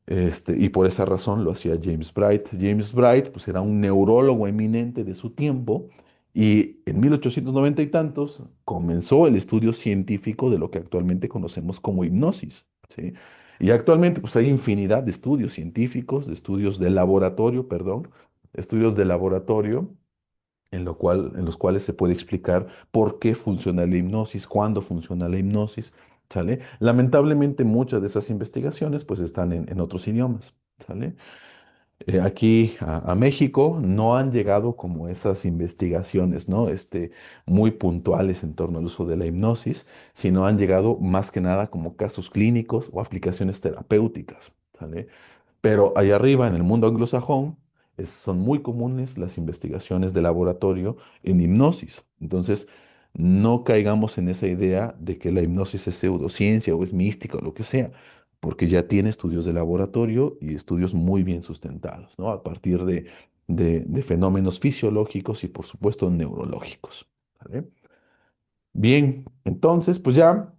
Y por esa razón lo hacía James Bright. James Bright, pues era un neurólogo eminente de su tiempo y en 1890 y tantos comenzó el estudio científico de lo que actualmente conocemos como hipnosis, ¿sí? Y actualmente, pues hay infinidad de estudios científicos, de estudios de laboratorio, perdón, estudios de laboratorio en los cuales se puede explicar por qué funciona la hipnosis, cuándo funciona la hipnosis, ¿sale? Lamentablemente muchas de esas investigaciones pues están en otros idiomas, ¿sale? Aquí a México no han llegado como esas investigaciones, ¿no? Muy puntuales en torno al uso de la hipnosis, sino han llegado más que nada como casos clínicos o aplicaciones terapéuticas, ¿sale? Pero allá arriba, en el mundo anglosajón, son muy comunes las investigaciones de laboratorio en hipnosis. Entonces, no caigamos en esa idea de que la hipnosis es pseudociencia o es mística o lo que sea, porque ya tiene estudios de laboratorio y estudios muy bien sustentados, ¿no? A partir de fenómenos fisiológicos y, por supuesto, neurológicos. ¿Vale? Bien, entonces, pues ya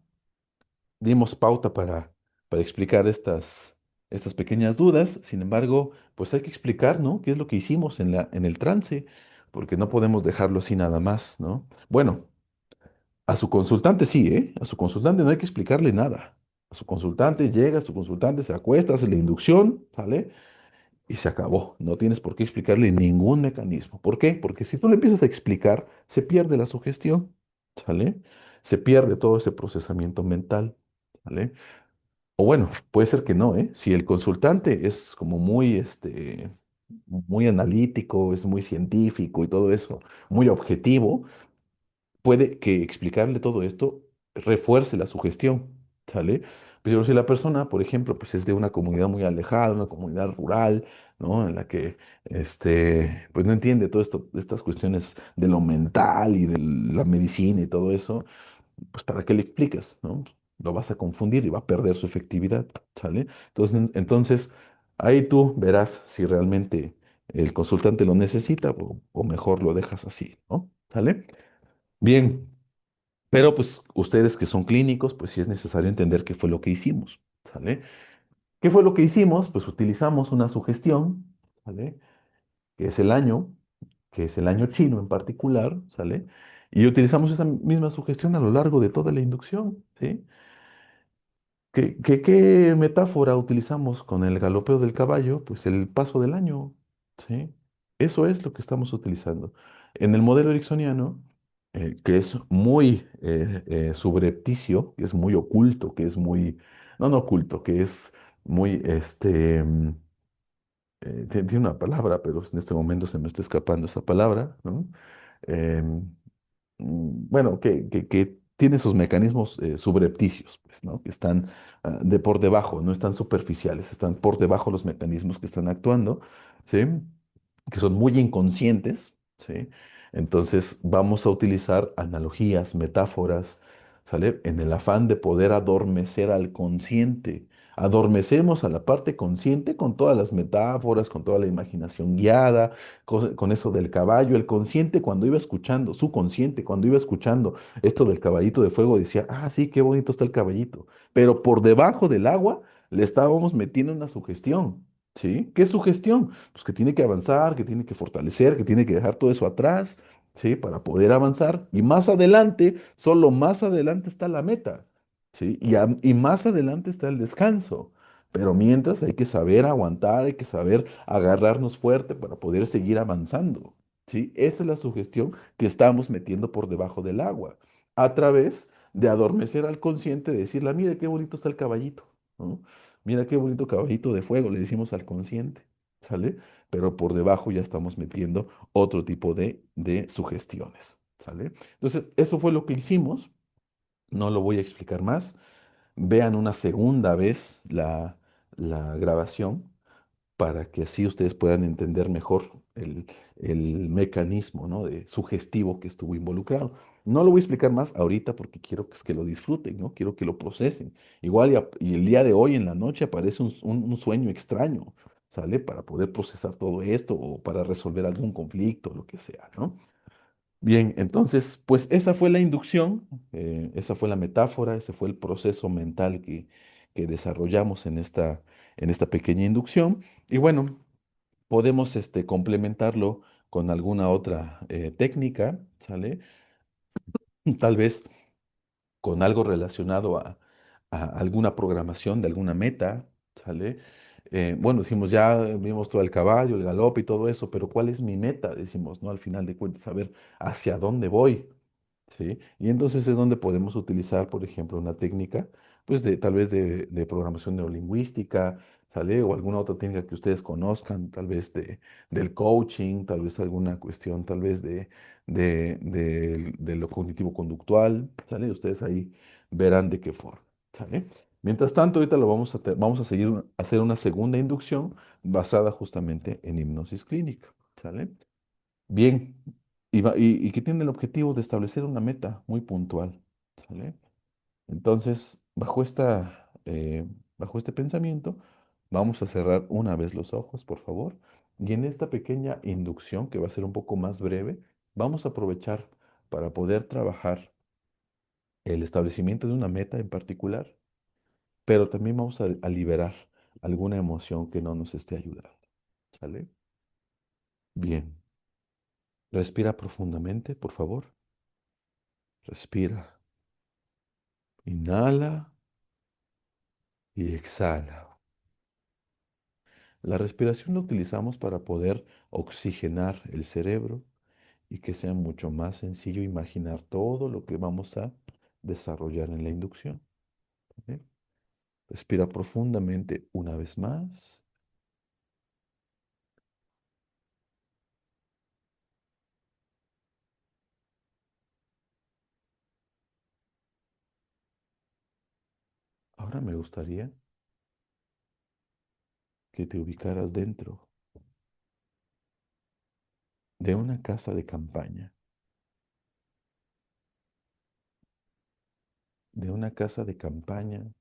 dimos pauta para explicar estas pequeñas dudas. Sin embargo, pues hay que explicar, ¿no? ¿Qué es lo que hicimos en el trance? Porque no podemos dejarlo así nada más, ¿no? Bueno, a su consultante sí, ¿eh? A su consultante no hay que explicarle nada. A su consultante llega, a su consultante se acuesta, hace la inducción, ¿sale? Y se acabó. No tienes por qué explicarle ningún mecanismo. ¿Por qué? Porque si tú le empiezas a explicar, se pierde la sugestión, ¿sale? Se pierde todo ese procesamiento mental, ¿sale? O bueno, puede ser que no, ¿eh? Si el consultante es como muy analítico, es muy científico y todo eso, muy objetivo, puede que explicarle todo esto refuerce la sugestión, ¿sale? Pero si la persona, por ejemplo, pues es de una comunidad muy alejada, una comunidad rural, ¿no? En la que, pues no entiende todo esto, estas cuestiones de lo mental y de la medicina y todo eso, pues ¿para qué le explicas, no? Lo vas a confundir y va a perder su efectividad, ¿sale? Entonces, ahí tú verás si realmente el consultante lo necesita o mejor lo dejas así, ¿no? ¿Sale? Bien, pero pues ustedes que son clínicos, pues sí es necesario entender qué fue lo que hicimos, ¿sale? ¿Qué fue lo que hicimos? Pues utilizamos una sugestión, ¿sale? Que es el año, que es el año chino en particular, ¿sale? Y utilizamos esa misma sugestión a lo largo de toda la inducción, ¿sí? ¿Qué metáfora utilizamos con el galopeo del caballo? Pues el paso del año, ¿sí? Eso es lo que estamos utilizando. En el modelo ericksoniano, que es muy subrepticio, que es muy oculto, que es muy, no, no oculto, que es muy, tiene una palabra, pero en este momento se me está escapando esa palabra, ¿no? Em, bueno, que tiene sus mecanismos subrepticios, pues, ¿no? Que están de por debajo, no están superficiales, están por debajo los mecanismos que están actuando, ¿sí? Que son muy inconscientes, ¿sí? Entonces vamos a utilizar analogías, metáforas, ¿sale? En el afán de poder adormecer al consciente. Adormecemos a la parte consciente con todas las metáforas, con toda la imaginación guiada, con eso del caballo. El consciente cuando iba escuchando, su consciente cuando iba escuchando esto del caballito de fuego decía, ah, sí, qué bonito está el caballito. Pero por debajo del agua le estábamos metiendo una sugestión, ¿sí? ¿Qué sugestión? Pues que tiene que avanzar, que tiene que fortalecer, que tiene que dejar todo eso atrás, ¿sí? Para poder avanzar. Y más adelante, solo más adelante está la meta, ¿sí? Y más adelante está el descanso. Pero mientras hay que saber aguantar, hay que saber agarrarnos fuerte para poder seguir avanzando, ¿sí? Esa es la sugestión que estamos metiendo por debajo del agua, a través de adormecer al consciente, de decirle, "Ah, mira qué bonito está el caballito, ¿no? Mira qué bonito caballito de fuego", le decimos al consciente, ¿sale? pero por debajo ya estamos metiendo otro tipo de sugestiones, ¿sale? Entonces, eso fue lo que hicimos, no lo voy a explicar más. Vean una segunda vez la grabación para que así ustedes puedan entender mejor el mecanismo, ¿no? de sugestivo que estuvo involucrado. No lo voy a explicar más ahorita porque quiero que lo disfruten, ¿no? Quiero que lo procesen. Igual y el día de hoy en la noche aparece un sueño extraño, ¿sale? Para poder procesar todo esto o para resolver algún conflicto, lo que sea, ¿no? Bien, entonces, pues esa fue la inducción, esa fue la metáfora, ese fue el proceso mental que desarrollamos en esta pequeña inducción. Y bueno, podemos complementarlo con alguna otra técnica, ¿sale? Tal vez con algo relacionado a alguna programación de alguna meta, ¿sale? Bueno, decimos, ya vimos todo el caballo, el galope y todo eso, pero ¿cuál es mi meta? Decimos, ¿no? Al final de cuentas, saber hacia dónde voy. ¿Sí? Y entonces es donde podemos utilizar, por ejemplo, una técnica, pues de tal vez de programación neurolingüística, ¿sale? O alguna otra técnica que ustedes conozcan, tal vez del coaching, tal vez alguna cuestión, tal vez de lo cognitivo-conductual, ¿sale? Ustedes ahí verán de qué forma, ¿sale? Mientras tanto, ahorita vamos a seguir a hacer una segunda inducción basada justamente en hipnosis clínica, ¿sale? Bien, y que tiene el objetivo de establecer una meta muy puntual, ¿sale? Entonces, bajo este pensamiento, vamos a cerrar una vez los ojos, por favor, y en esta pequeña inducción, que va a ser un poco más breve, vamos a aprovechar para poder trabajar el establecimiento de una meta en particular, pero también vamos a liberar alguna emoción que no nos esté ayudando, ¿sale? Bien, respira profundamente, por favor. Respira. Inhala y exhala. La respiración la utilizamos para poder oxigenar el cerebro y que sea mucho más sencillo imaginar todo lo que vamos a desarrollar en la inducción. ¿Ok? Respira profundamente una vez más. Ahora me gustaría que te ubicaras dentro de una casa de campaña, de una casa de campaña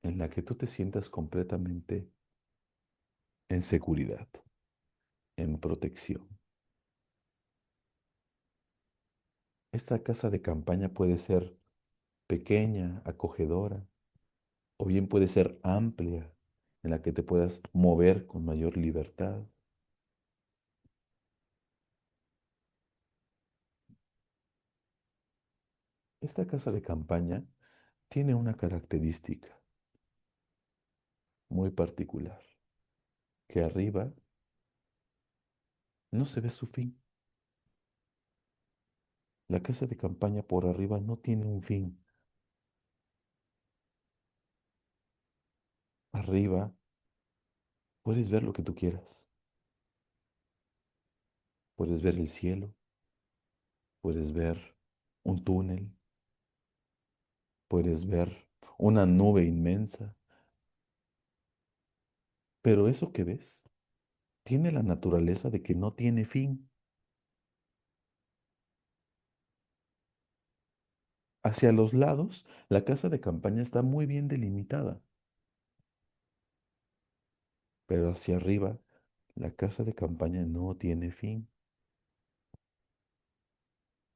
en la que tú te sientas completamente en seguridad, en protección. Esta casa de campaña puede ser pequeña, acogedora, o bien puede ser amplia, en la que te puedas mover con mayor libertad. Esta casa de campaña tiene una característica muy particular, que arriba no se ve su fin. La casa de campaña por arriba no tiene un fin. Arriba puedes ver lo que tú quieras. Puedes ver el cielo, puedes ver un túnel, puedes ver una nube inmensa, pero eso que ves tiene la naturaleza de que no tiene fin. Hacia los lados, la casa de campaña está muy bien delimitada, pero hacia arriba, la casa de campaña no tiene fin.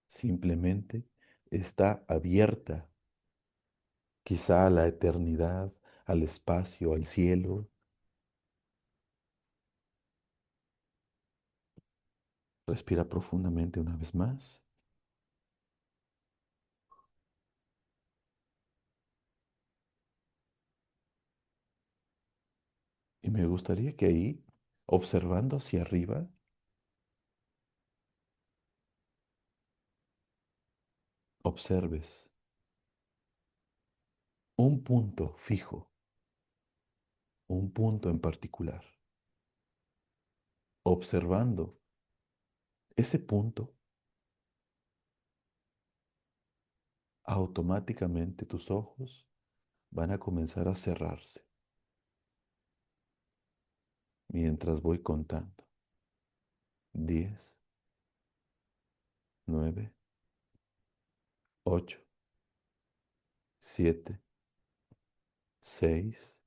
Simplemente está abierta, quizá a la eternidad, al espacio, al cielo. Respira profundamente una vez más. Y me gustaría que ahí, observando hacia arriba, observes un punto fijo, un punto en particular, observando ese punto, automáticamente tus ojos van a comenzar a cerrarse mientras voy contando. 10, 9, 8, 7, 6,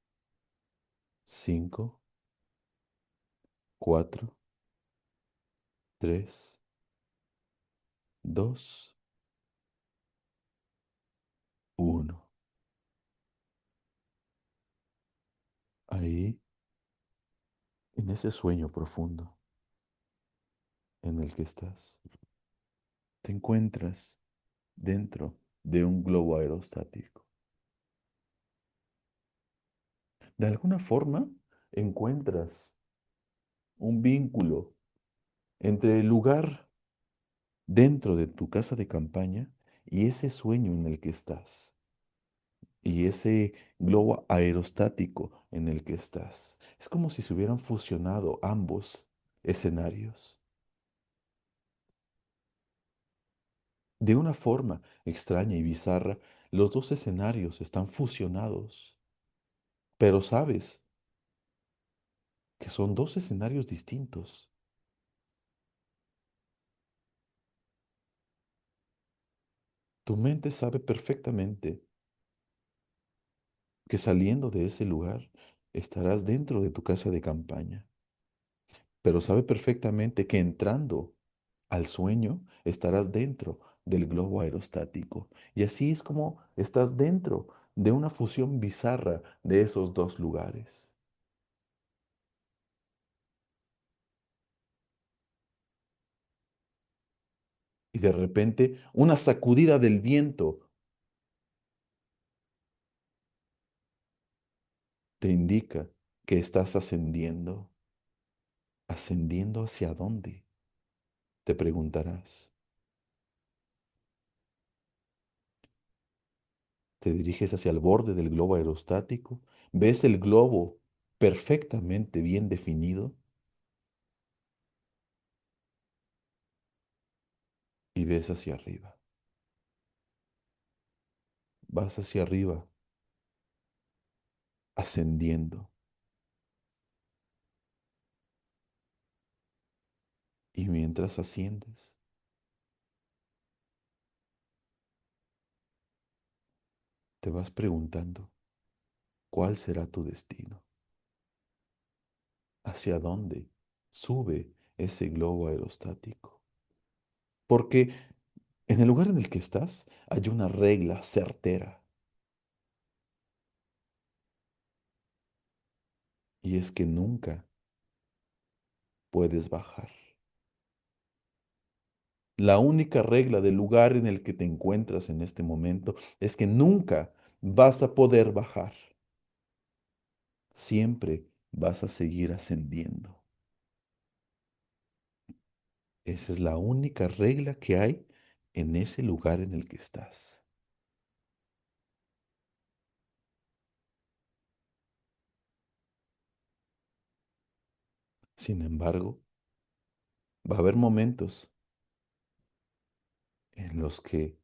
5, 4, 3, 2, 1. Ahí, en ese sueño profundo en el que estás, te encuentras dentro de un globo aerostático. De alguna forma, encuentras un vínculo entre el lugar dentro de tu casa de campaña y ese sueño en el que estás, y ese globo aerostático en el que estás. Es como si se hubieran fusionado ambos escenarios. De una forma extraña y bizarra, los dos escenarios están fusionados, pero sabes que son dos escenarios distintos. Tu mente sabe perfectamente que saliendo de ese lugar estarás dentro de tu casa de campaña, pero sabe perfectamente que entrando al sueño estarás dentro del globo aerostático. Y así es como estás dentro de una fusión bizarra de esos dos lugares. Y de repente una sacudida del viento te indica que estás ascendiendo. ¿Ascendiendo hacia dónde? Te preguntarás. Te diriges hacia el borde del globo aerostático, ves el globo perfectamente bien definido y ves hacia arriba. Vas hacia arriba, ascendiendo. Y mientras asciendes, te vas preguntando, ¿cuál será tu destino? ¿Hacia dónde sube ese globo aerostático? Porque en el lugar en el que estás hay una regla certera, y es que nunca puedes bajar. La única regla del lugar en el que te encuentras en este momento es que nunca vas a poder bajar. Siempre vas a seguir ascendiendo. Esa es la única regla que hay en ese lugar en el que estás. Sin embargo, va a haber momentos en los que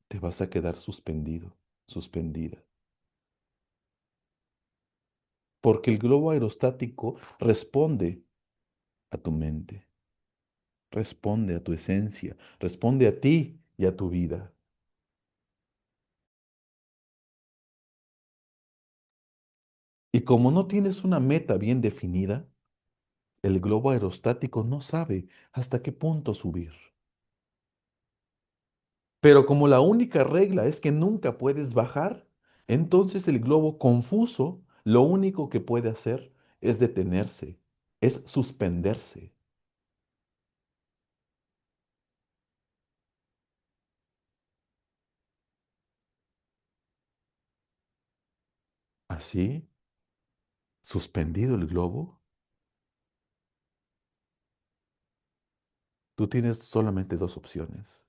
te vas a quedar suspendido, suspendida, porque el globo aerostático responde a tu mente, responde a tu esencia, responde a ti y a tu vida. Y como no tienes una meta bien definida, el globo aerostático no sabe hasta qué punto subir. Pero como la única regla es que nunca puedes bajar, entonces el globo confuso lo único que puede hacer es detenerse, es suspenderse. Así, suspendido el globo, tú tienes solamente dos opciones: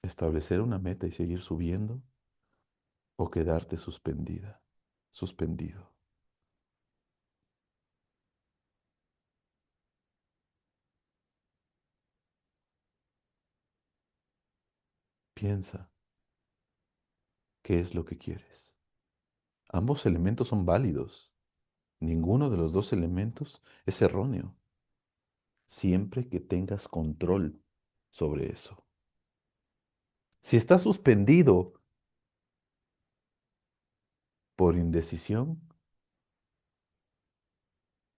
establecer una meta y seguir subiendo, o quedarte suspendida, suspendido. Piensa, ¿qué es lo que quieres? Ambos elementos son válidos. Ninguno de los dos elementos es erróneo, siempre que tengas control sobre eso. Si estás suspendido por indecisión,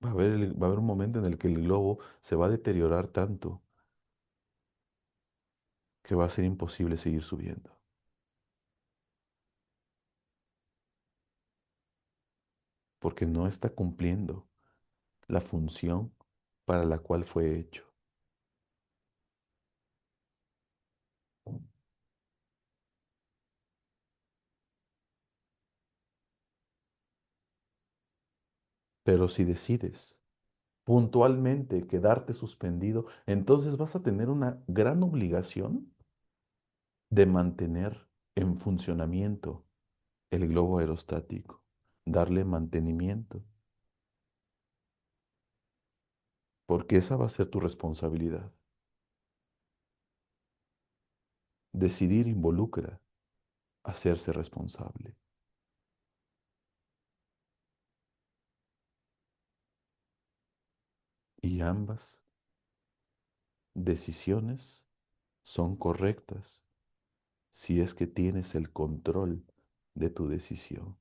va a haber un momento en el que el globo se va a deteriorar tanto que va a ser imposible seguir subiendo, porque no está cumpliendo la función para la cual fue hecho. Pero si decides puntualmente quedarte suspendido, entonces vas a tener una gran obligación de mantener en funcionamiento el globo aerostático, darle mantenimiento, porque esa va a ser tu responsabilidad. Decidir involucra hacerse responsable. Y ambas decisiones son correctas si es que tienes el control de tu decisión.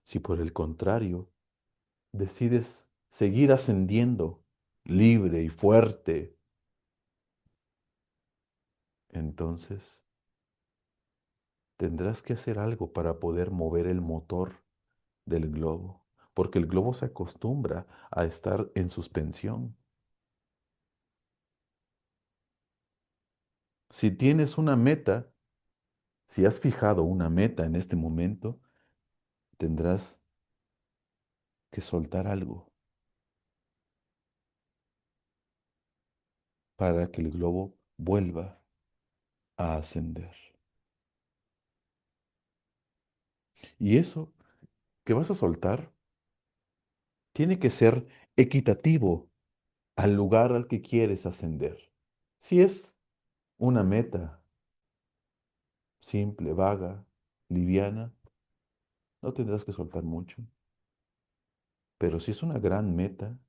Si por el contrario decides seguir ascendiendo libre y fuerte, entonces tendrás que hacer algo para poder mover el motor del globo, porque el globo se acostumbra a estar en suspensión. Si tienes una meta, si has fijado una meta en este momento, tendrás que soltar algo para que el globo vuelva a ascender. Y eso que vas a soltar tiene que ser equitativo al lugar al que quieres ascender. Si es una meta simple, vaga, liviana, no tendrás que soltar mucho. Pero si es una gran meta,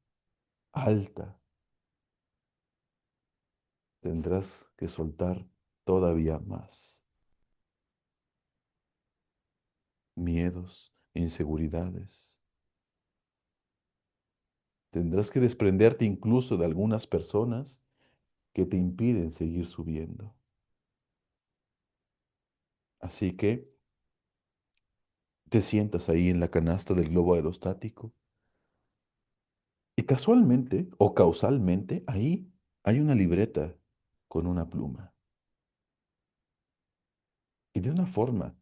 alta, tendrás que soltar todavía más. Miedos, inseguridades. Tendrás que desprenderte incluso de algunas personas que te impiden seguir subiendo. Así que te sientas ahí en la canasta del globo aerostático y casualmente o causalmente ahí hay una libreta con una pluma. Y de una forma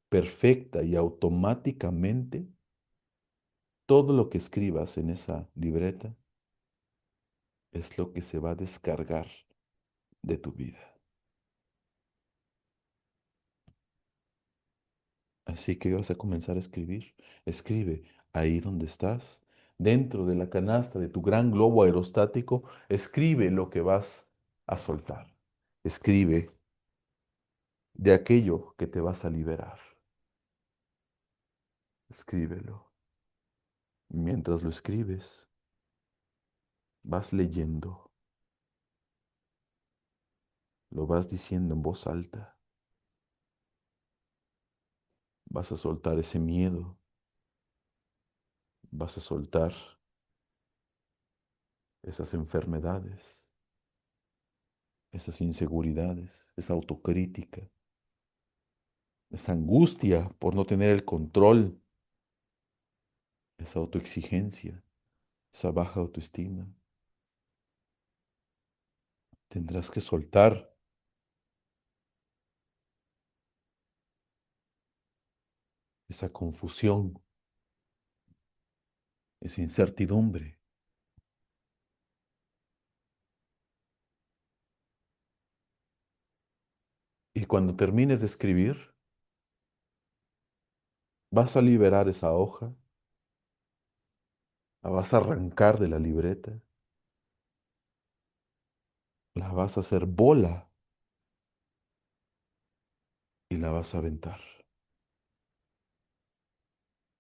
perfecta y automáticamente, todo lo que escribas en esa libreta es lo que se va a descargar de tu vida. Así que vas a comenzar a escribir. Escribe ahí donde estás, dentro de la canasta de tu gran globo aerostático, escribe lo que vas a soltar. Escribe de aquello que te vas a liberar. Escríbelo. Mientras lo escribes, vas leyendo, lo vas diciendo en voz alta. Vas a soltar ese miedo, vas a soltar esas enfermedades, esas inseguridades, esa autocrítica, esa angustia por no tener el control, esa autoexigencia, esa baja autoestima. Tendrás que soltar esa confusión, esa incertidumbre. Y cuando termines de escribir, Vas a liberar esa hoja, la vas a arrancar de la libreta, la vas a hacer bola y la vas a aventar.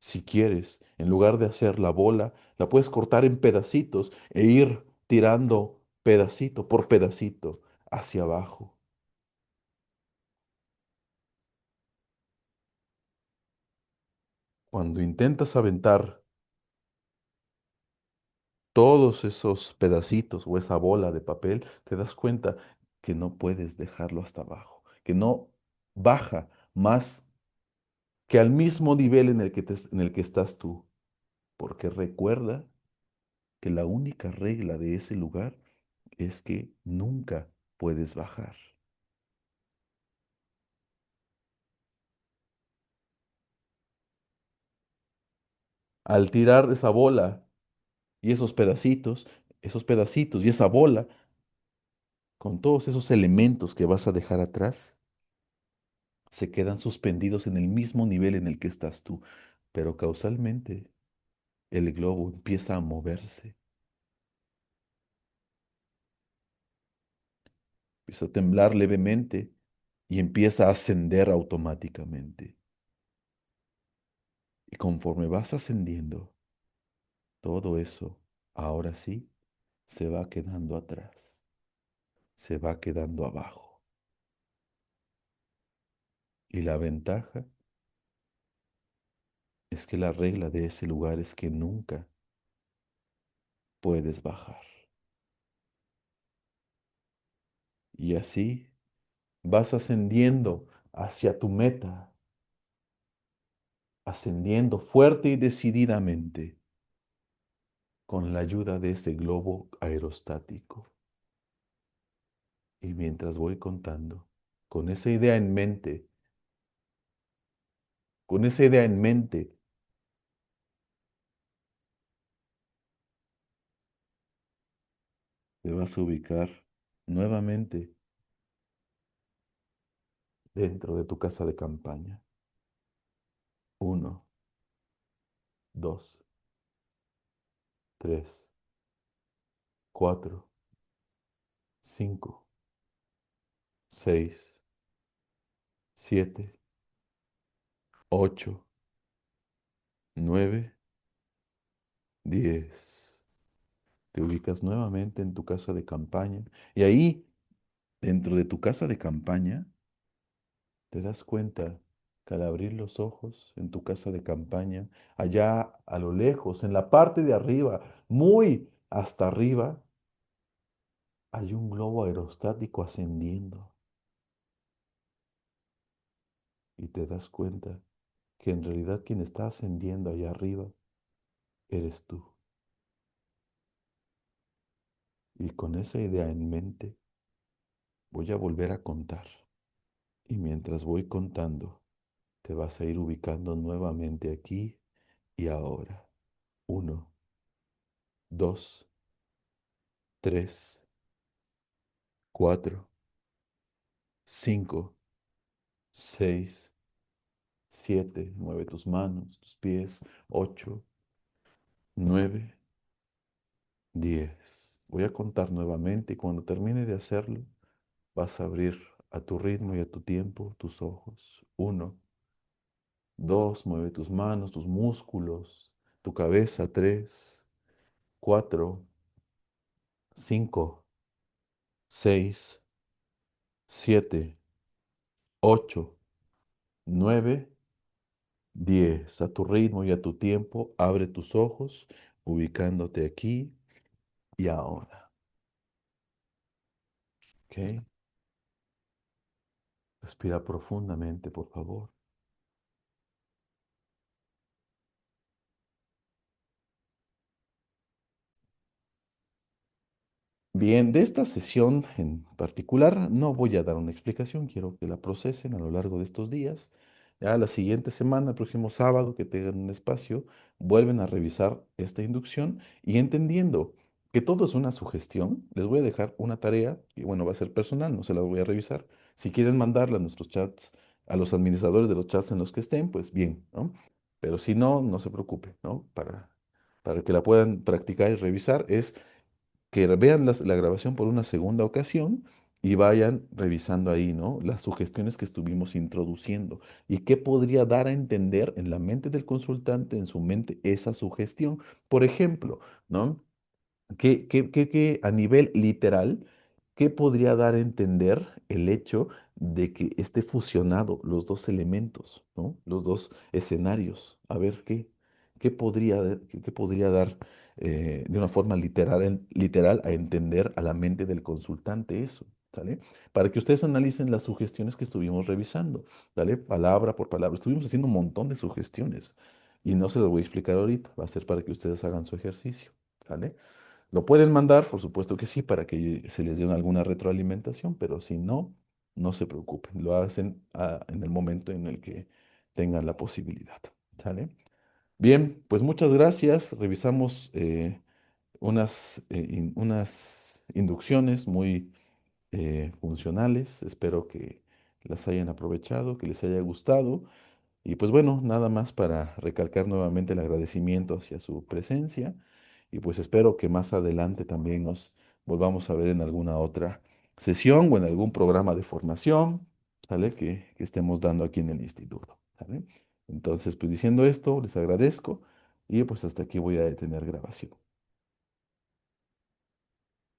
Si quieres, en lugar de hacer la bola, la puedes cortar en pedacitos e ir tirando pedacito por pedacito hacia abajo. Cuando intentas aventar todos esos pedacitos o esa bola de papel, te das cuenta que no puedes dejarlo hasta abajo, que no baja más que al mismo nivel en el que, en el que estás tú, porque recuerda que la única regla de ese lugar es que nunca puedes bajar. Al tirar esa bola y esos pedacitos y esa bola, con todos esos elementos que vas a dejar atrás, se quedan suspendidos en el mismo nivel en el que estás tú, pero causalmente el globo empieza a moverse, empieza a temblar levemente y empieza a ascender automáticamente. Y conforme vas ascendiendo, todo eso, ahora sí, se va quedando atrás, se va quedando abajo. Y la ventaja es que la regla de ese lugar es que nunca puedes bajar. Y así vas ascendiendo hacia tu meta, ascendiendo fuerte y decididamente con la ayuda de ese globo aerostático. Y mientras voy contando, con esa idea en mente, con esa idea en mente, te vas a ubicar nuevamente dentro de tu casa de campaña. Uno, dos, tres, cuatro, cinco, seis, siete, ocho, nueve, 10. Te ubicas nuevamente en tu casa de campaña y ahí, dentro de tu casa de campaña, te das cuenta que al abrir los ojos en tu casa de campaña, allá a lo lejos, en la parte de arriba, muy hasta arriba, hay un globo aerostático ascendiendo y te das cuenta que en realidad quien está ascendiendo allá arriba eres tú. Y con esa idea en mente, voy a volver a contar. Y mientras voy contando, te vas a ir ubicando nuevamente aquí y ahora. Uno, dos, tres, cuatro, cinco, seis, siete. Mueve tus manos, tus pies. Ocho, nueve, 10. Voy a contar nuevamente y cuando termine de hacerlo, vas a abrir a tu ritmo y a tu tiempo tus ojos. Uno, dos, mueve tus manos, tus músculos, tu cabeza. Tres, cuatro, cinco, seis, siete, ocho, nueve, 10. A tu ritmo y a tu tiempo, abre tus ojos, ubicándote aquí y ahora. ¿Ok? Respira profundamente, por favor. Bien, de esta sesión en particular no voy a dar una explicación, quiero que la procesen a lo largo de estos días. Ya la siguiente semana, el próximo sábado, que tengan un espacio, vuelven a revisar esta inducción y entendiendo que todo es una sugestión, les voy a dejar una tarea, y bueno, va a ser personal, no se las voy a revisar. Si quieren mandarla a nuestros chats, a los administradores de los chats en los que estén, pues bien, ¿no? Pero si no, no se preocupe, ¿no? Para que la puedan practicar y revisar es que vean la grabación por una segunda ocasión y vayan revisando ahí, ¿no? Las sugestiones que estuvimos introduciendo y qué podría dar a entender en la mente del consultante, en su mente, esa sugestión. Por ejemplo, ¿no? ¿Qué a nivel literal, qué podría dar a entender el hecho de que esté fusionado los dos elementos, ¿no? Los dos escenarios? A ver, ¿qué podría dar de una forma literal, literal a entender a la mente del consultante eso? ¿Sale? Para que ustedes analicen las sugestiones que estuvimos revisando, ¿sale? Palabra por palabra. Estuvimos haciendo un montón de sugestiones y no se lo voy a explicar ahorita. Va a ser para que ustedes hagan su ejercicio, ¿sale? Lo pueden mandar, por supuesto que sí, para que se les dé alguna retroalimentación, pero si no, no se preocupen, lo hacen en el momento en el que tengan la posibilidad. ¿Sale? Bien, pues muchas gracias. Revisamos unas inducciones muy funcionales. Espero que las hayan aprovechado, que les haya gustado. Y pues bueno, nada más para recalcar nuevamente el agradecimiento hacia su presencia y pues espero que más adelante también nos volvamos a ver en alguna otra sesión o en algún programa de formación, ¿sale? Que estemos dando aquí en el instituto, ¿sale? Entonces, pues diciendo esto, les agradezco y pues hasta aquí voy a detener grabación.